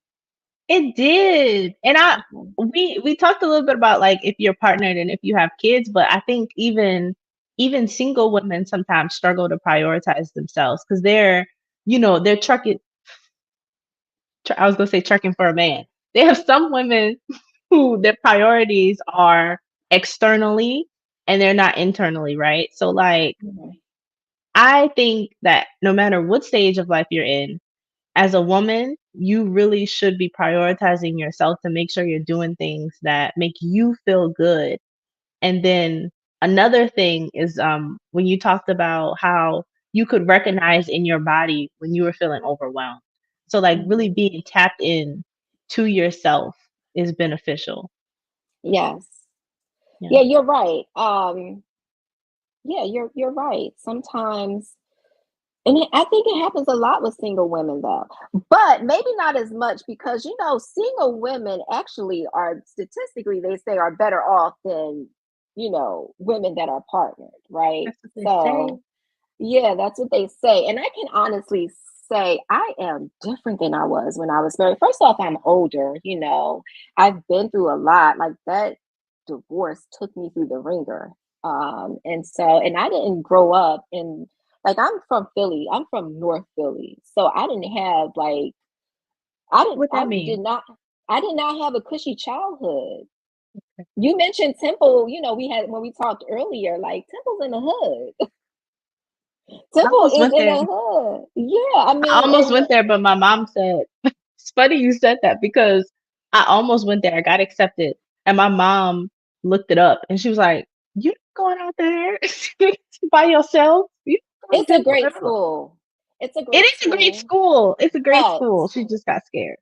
A: It did. And
B: Okay.
A: we talked a little bit about like if you're partnered and if you have kids, but I think even single women sometimes struggle to prioritize themselves because they're trucking. I was gonna say trucking for a man. They have some women who their priorities are externally and they're not internally, right? So like
B: Mhm.
A: I think that no matter what stage of life you're in, as a woman, you really should be prioritizing yourself to make sure you're doing things that make you feel good. And then another thing is when you talked about how you could recognize in your body when you were feeling overwhelmed. So like really
B: Mhm.
A: being tapped in to yourself is beneficial.
B: Yes.
A: Yeah.
B: Yeah, you're right. Yeah, you're right. Sometimes, and I think it happens a lot with single women though, but maybe not as much because single women actually are statistically they say are better off than women that are partnered, right?
A: That's what they say.
B: So yeah, that's what they say. And I can honestly say I am different than I was when I was married. First off, I'm older, I've been through a lot. Like that divorce took me through the ringer. And I didn't grow up in like I'm from Philly. I'm from North Philly. So I didn't have like I didn't
A: What that mean?
B: I did not have a cushy childhood. You mentioned Temple, we had when we talked earlier, like Temple's in the hood.
A: I
B: Temple
A: almost
B: is
A: went
B: in
A: there.
B: the hood. Yeah, I
A: I
B: mean,
A: almost went there, but my mom said, it's funny you said that because I almost went there. I got accepted. And my mom looked it up and she was like, you going out there by yourself? You going
B: it's
A: to
B: a
A: Temple?
B: great
A: And I'm like,
B: school. It's a
A: it
B: great
A: is a great
B: school,
A: school. It's a great
B: but
A: school. She just got scared.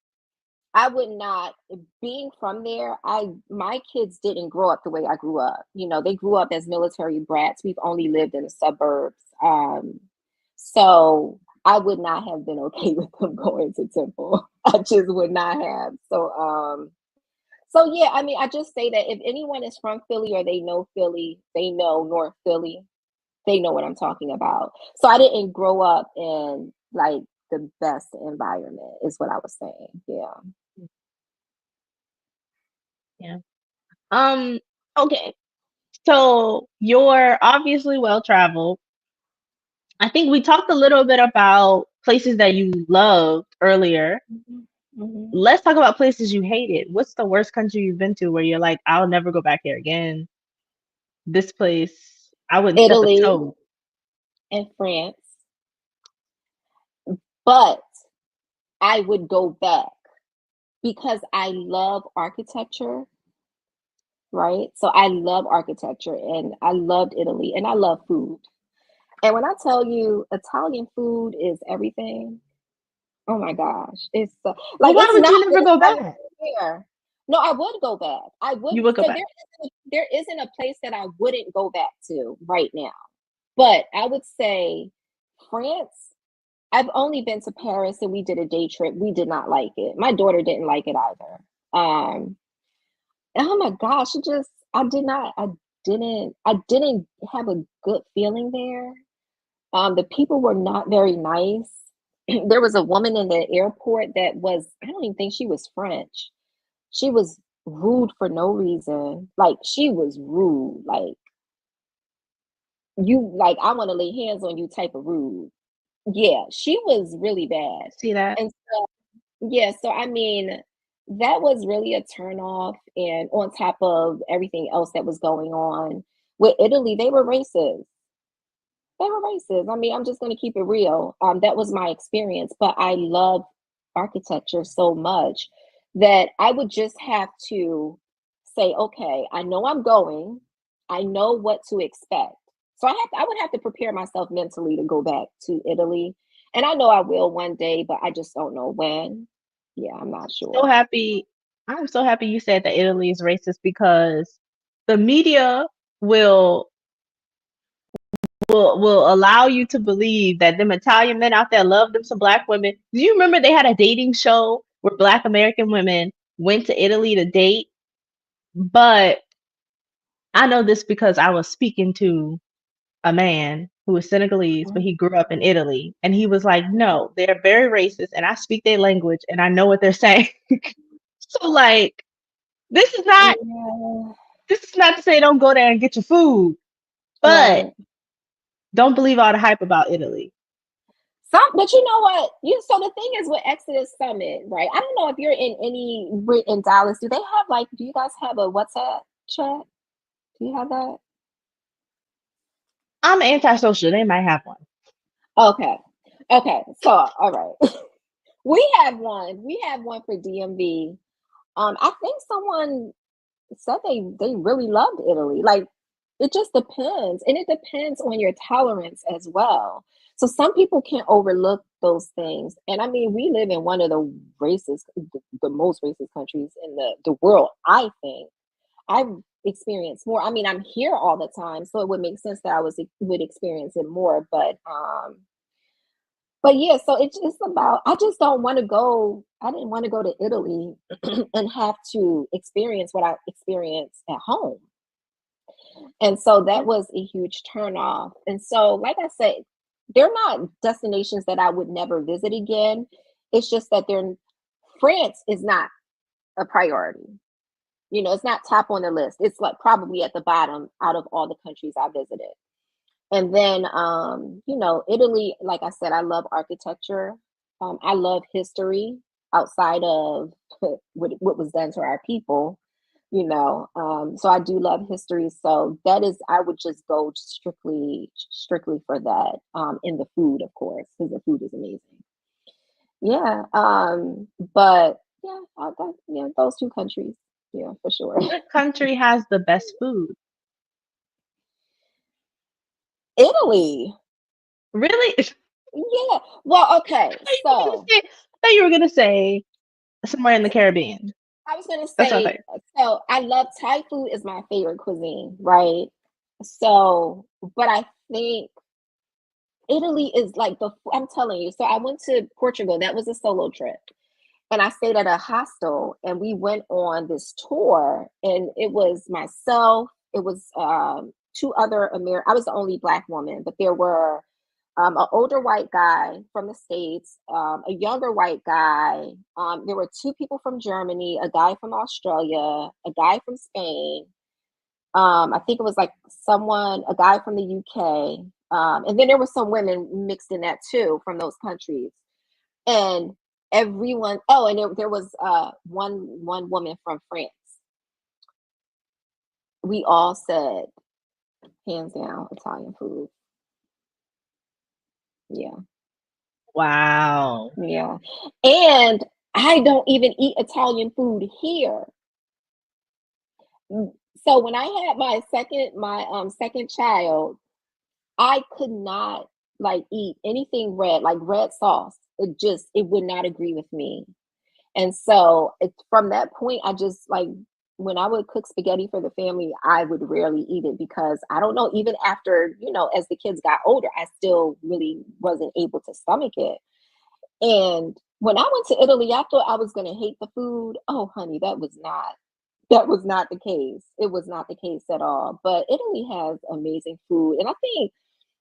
B: I would not being from there. I My kids didn't grow up the way I grew up. They grew up as military brats. We've only lived in the suburbs. So I would not have been okay with them going to Temple. I just would not have. So yeah, I mean, I just say that if anyone is from Philly or they know Philly, they know North Philly, they know what I'm talking about. So I didn't grow up in like the best environment, is what I was saying. Yeah.
A: Yeah. Um, okay. So you're obviously well traveled. I think we talked a little bit about places that you loved earlier.
B: Mhm. Mhm.
A: Let's talk about places you hated. What's the worst country you've been to where you're like, I'll never go back here again? This place, I wouldn't step a
B: Italy
A: toe.
B: and France, but I would go back because I love architecture, right? So I love architecture and I loved Italy and I love food. And when I tell you Italian food is everything, oh my gosh, it's
A: Well,
B: like
A: why
B: it's
A: would
B: not
A: you never
B: the
A: go
B: Italian
A: back?
B: food here. No, I would go back. I would.
A: You would go
B: So
A: back.
B: there isn't a place that I wouldn't go back to right now. But I would say France. I've only been to Paris and we did a day trip. We did not like it. My daughter didn't like it either. Um, oh my gosh, it just I didn't have a good feeling there. The people were not very nice. There was a woman in the airport that was, I don't even think she was French. She was rude for no reason. Like she was rude. Like I want to lay hands on you type of rude. Yeah, she was really bad.
A: See that?
B: And so yeah, so I mean, that was really a turn off. And on top of everything else that was going on with Italy, they were racist. They were racist. I mean, I'm just going to keep it real. That was my experience, but I love architecture so much that I would just have to say, okay, I know I'm going. I know what to expect. So I would have to prepare myself mentally to go back to Italy. And I know I will one day, but I just don't know when. Yeah, I'm not
A: So
B: sure.
A: happy. I'm so happy you said that Italy is racist because the media will will allow you to believe that them Italian men out there love them some black women. Do you remember they had a dating show where black American women went to Italy to date? But I know this because I was speaking to a man who was Senegalese, but
B: Mhm.
A: he grew up in Italy, and he was like, "No, they're very racist, and I speak their language, and I know what they're saying." So like, this is not
B: Yeah,
A: this is not to say don't go there and get your food, but
B: right.
A: don't believe all the hype about Italy.
B: But you know what? So the thing is with Exodus Summit, right? I don't know if you're in we're in Dallas. Do they have like? Do you guys have a WhatsApp chat? Do you have that?
A: I'm antisocial. They might have one.
B: Okay. Okay. So all right. We have one. We have one for DMV. I think someone said they really loved Italy. Like it just depends, and it depends on your tolerance as well. So some people can't overlook those things. And I mean, we live in one of the the most racist countries in the world. I think I've experienced more. I mean, I'm here all the time, so it would make sense that I would experience it more. But yeah, so it's about I just don't want to go. I didn't want to go to Italy and have to experience what I experienced at home. And so
A: Yeah.
B: that was a huge turn off. And so, like I said, they're not destinations that I would never visit again. It's just that France is not a priority. It's not top on the list. It's like probably at the bottom out of all the countries I visited. And then, Italy, like I said, I love architecture. I love history outside of what was done to our people, So I do love history. So that is, I would just go strictly for that. In the food, of course, because the food is amazing. Yeah. But yeah, those two countries. Yeah, for sure.
A: What country has the best food?
B: Italy.
A: Really?
B: Yeah. Well, okay. So
A: I thought you were gonna say somewhere in the Caribbean.
B: I was gonna
A: That's what I
B: say,
A: thought.
B: so I love Thai food is my favorite cuisine, right? So, but I think Italy is like I'm telling you. So I went to Portugal. That was a solo trip, and I stayed at a hostel, and we went on this tour, and it was myself. It was two other American. I was the only black woman, but there were an older white guy from the States, a younger white guy. There were two people from Germany, a guy from Australia, a guy from Spain. I think it was like a guy from the UK. And then there were some women mixed in that too from those countries. And everyone, oh, and there was one woman from France. We all said, hands down, Italian food. Yeah.
A: Wow.
B: Yeah. And I don't even eat Italian food here. So when I had my second child, I could not like eat anything red, like red sauce. It would not agree with me. And so from that point, I just like when I would cook spaghetti for the family, I would rarely eat it because I don't know, even after, as the kids got older, I still really wasn't able to stomach it. And when I went to Italy, I thought I was gonna hate the food. Oh, honey, that was not the case. It was not the case at all. But Italy has amazing food, and I think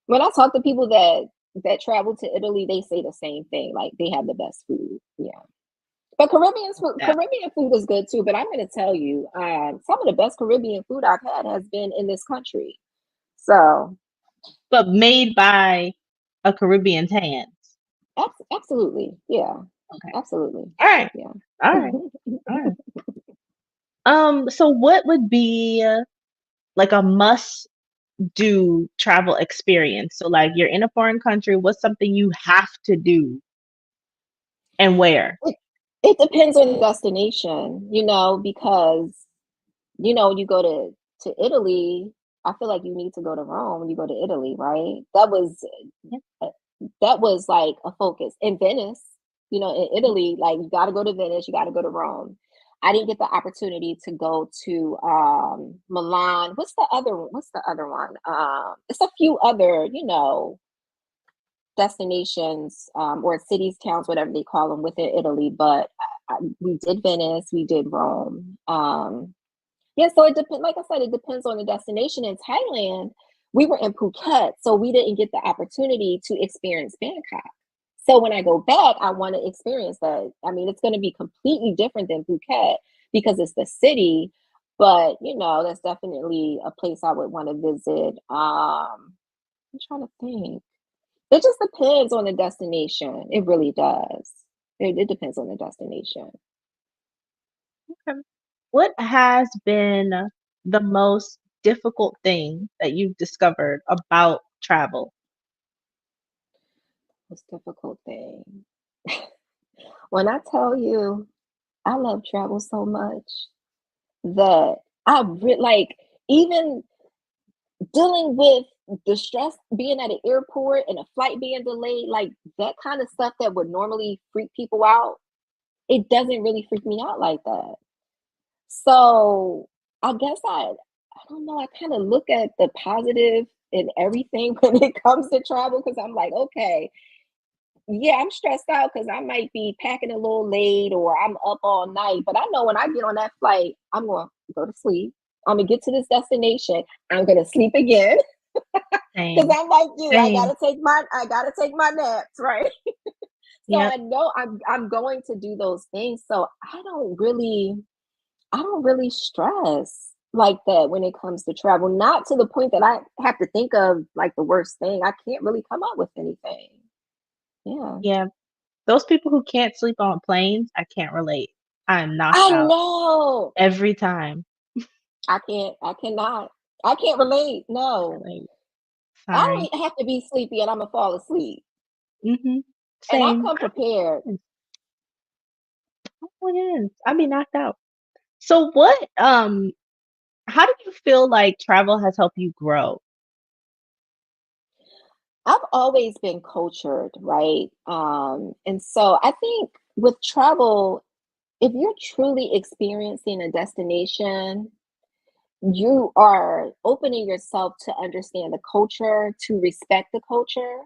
B: when I talk to people that travel to Italy, they say the same thing. Like they have the best food. Yeah. But
A: Yeah.
B: Caribbean food is good too. But I'm going to tell you, some of the best Caribbean food I've had has been in this country. So,
A: But made by a Caribbean's hands.
B: absolutely, yeah,
A: Okay.
B: absolutely,
A: All right.
B: yeah.
A: All right. All right. So what would be like a must do travel experience? So like you're in a foreign country, what's something you have to do and where?
B: it, it depends on the destination, because when you go to Italy, I feel like you need to go to Rome when you go to Italy, right?
A: Yeah.
B: Uh, that was like a focus in Venice. In Italy, like you got to go to Venice, you got to go to Rome. I didn't get the opportunity to go to Milan. What's the other one? What's the other one? It's a few other, destinations, or cities, towns, whatever they call them within Italy. But we did Venice, we did Rome. Yeah, so it depends. Like I said, it depends on the destination. In Thailand, we were in Phuket, so we didn't get the opportunity to experience Bangkok. So when I go back, I want to experience that. I mean, it's going to be completely different than Phuket because it's the city, but that's definitely a place I would want to visit. I'm trying to think. It just depends on the destination. It really does. It depends on the destination.
A: Okay. What has been the most difficult thing that you've discovered about travel?
B: Most difficult thing. When I tell you I love travel so much that like even dealing with the stress being at an airport and a flight being delayed, like that kind of stuff that would normally freak people out, it doesn't really freak me out like that. So I guess I don't know, I kind of look at the positive in everything when it comes to travel because I'm like, okay, yeah, I'm stressed out because I might be packing a little late or I'm up all night. But I know when I get on that flight, I'm going to go to sleep. I'm gonna get to this destination. I'm gonna sleep again because
A: Same.
B: I'm like you.
A: Same.
B: I gotta take my naps, right? So
A: Yep.
B: I know I'm going to do those things. So I don't really stress like that when it comes to travel. Not to the point that I have to think of like the worst thing. I can't really come up with anything. Yeah.
A: Yeah. Those people who can't sleep on planes, I can't relate. I'm knocked
B: I
A: out
B: know.
A: every time.
B: I cannot. I can't relate. No.
A: Relate.
B: I
A: Sorry.
B: don't have to be sleepy and I'm gonna fall asleep.
A: Mhm.
B: And I
A: Same.
B: come prepared.
A: It is. I'd be knocked out. So how do you feel like travel has helped you grow?
B: I've always been cultured, right? And so I think with travel, if you're truly experiencing a destination, you are opening yourself to understand the culture, to respect the culture.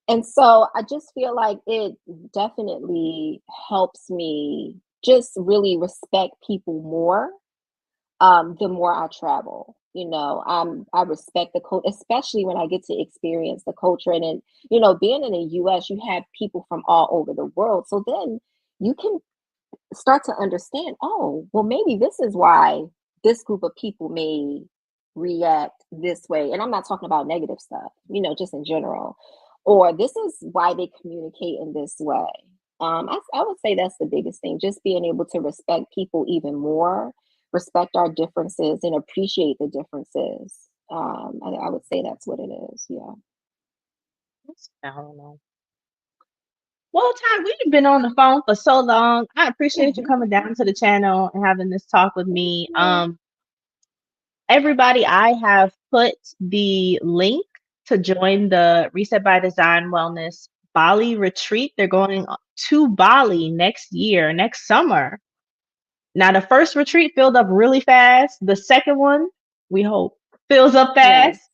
B: And so I just feel like it definitely helps me just really respect people more, the more I travel. I respect the culture, especially when I get to experience the culture. And then, being in the US, you have people from all over the world. So then you can start to understand, oh, well, maybe this is why this group of people may react this way. And I'm not talking about negative stuff, just in general. Or this is why they communicate in this way. I would say that's the biggest thing, just being able to respect people even more, respect our differences, and appreciate the differences. I would say that's what it is. Yeah.
A: I don't know. Well, Ty, we've been on the phone for so long. I appreciate you coming down to the channel and having this talk with
B: Thank
A: me.
B: you.
A: Everybody, I have put the link to join the Reset by Design Wellness Bali retreat. They're going to Bali next year, next summer. Now, the first retreat filled up really fast. The second one, we hope, fills up
B: Yes.
A: fast.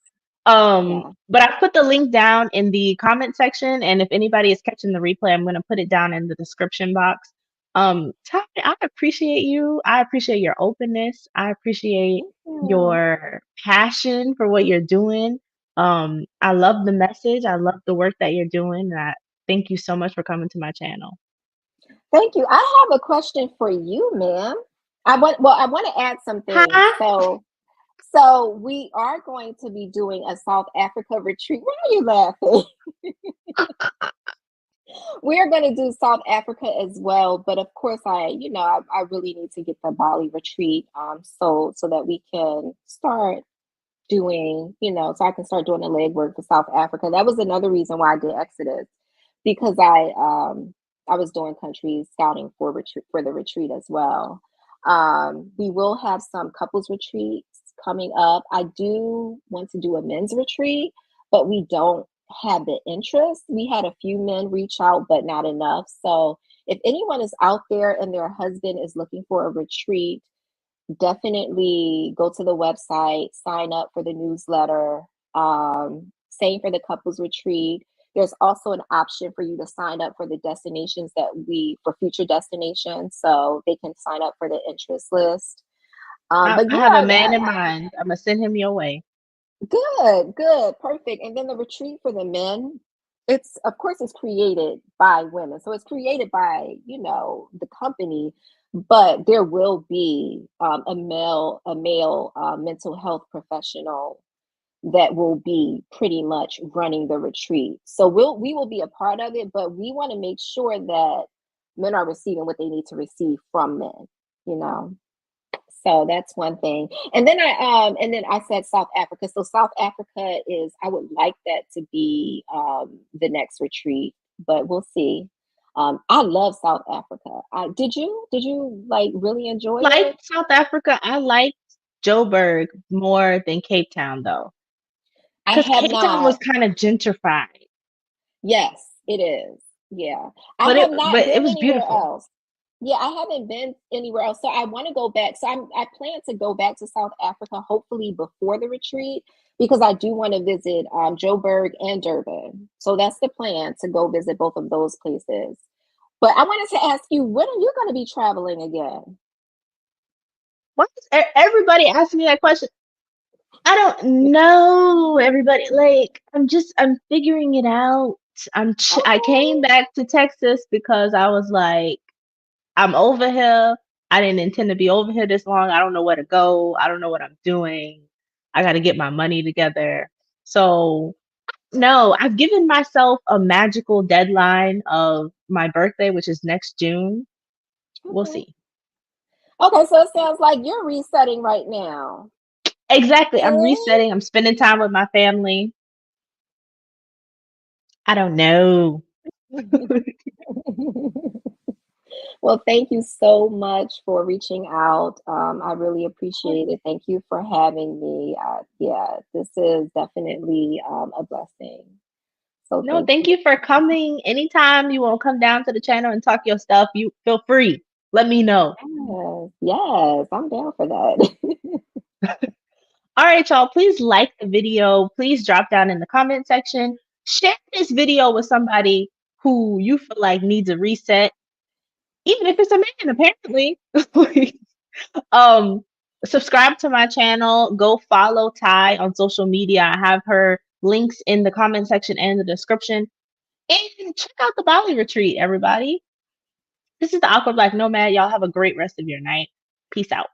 B: Yeah.
A: But I put the link down in the comment section, and if anybody is catching the replay, I'm going to put it down in the description box. Ty, I appreciate you. I appreciate your openness. I appreciate
B: Thank you.
A: your passion for what you're doing. I love the message. I love the work that you're doing. And I thank you so much for coming to my channel.
B: Thank you. I have a question for you, ma'am. I want to add some things.
A: Hi.
B: So we are going to be doing a South Africa retreat. Why are you laughing? We are going to do South Africa as well, but of course, I really need to get the Bali retreat, so that we can start doing, so I can start doing the legwork for South Africa. That was another reason why I did Exodus because I was doing country scouting for the retreat as well. We will have some couples retreats coming up. I do want to do a men's retreat, but we don't have the interest. We had a few men reach out, but not enough. So if anyone is out there and their husband is looking for a retreat, definitely go to the website, sign up for the newsletter. Same for the couples retreat. There's also an option for you to sign up for the destinations that for future destinations, so they can sign up for the interest list. But
A: I have a
B: yeah,
A: man in mind. I'm gonna send him your way.
B: good, good, perfect. And then the retreat for the men, it's of course it's created by women. So it's created by, the company, but there will be a male mental health professional that will be pretty much running the retreat. So we will be a part of it, but we want to make sure that men are receiving what they need to receive from men, you know. So that's one thing. And then I said South Africa. So South Africa is I would like that to be the next retreat, but we'll see. I love South Africa. Did you like really enjoy
A: Like
B: it?
A: South Africa, I like Joburg more than Cape Town though,
B: I
A: because
B: have
A: Cape Town was
B: not.
A: kind of gentrified,
B: Yes, it is. Yeah. I
A: but
B: have
A: it
B: not
A: but it
B: been
A: was
B: anywhere
A: beautiful.
B: else. Yeah, I haven't been anywhere else. So I want to go back. So I plan to go back to South Africa hopefully before the retreat because I do want to visit Joburg and Durban. So that's the plan to go visit both of those places. But I wanted to ask you, when are you going to be traveling again?
A: Why does everybody ask me that question? I don't know, everybody. Like, I'm figuring it out. I came
B: Okay.
A: back to Texas because I was like, I'm over here. I didn't intend to be over here this long. I don't know where to go. I don't know what I'm doing. I got to get my money together. So, no, I've given myself a magical deadline of my birthday, which is next June. We'll
B: Okay.
A: see.
B: Okay, so it sounds like you're resetting right now.
A: Exactly. I'm
B: See?
A: resetting. I'm spending time with my family. I don't know.
B: Well, thank you so much for reaching out. I really appreciate it. Thank you for having me. Yeah, this is definitely a blessing. So
A: No,
B: thank
A: thank
B: you.
A: you for coming. Anytime you want to come down to the channel and talk your stuff, you feel free. Let me know.
B: Yes, yes, I'm down for that.
A: All right, y'all, please like the video. Please drop down in the comment section. Share this video with somebody who you feel like needs a reset, even if it's a man, apparently. um, subscribe to my channel. Go follow Ty on social media. I have her links in the comment section and the description. And check out the Bali retreat, everybody. This is the Awkward Black Nomad. Y'all have a great rest of your night. Peace out.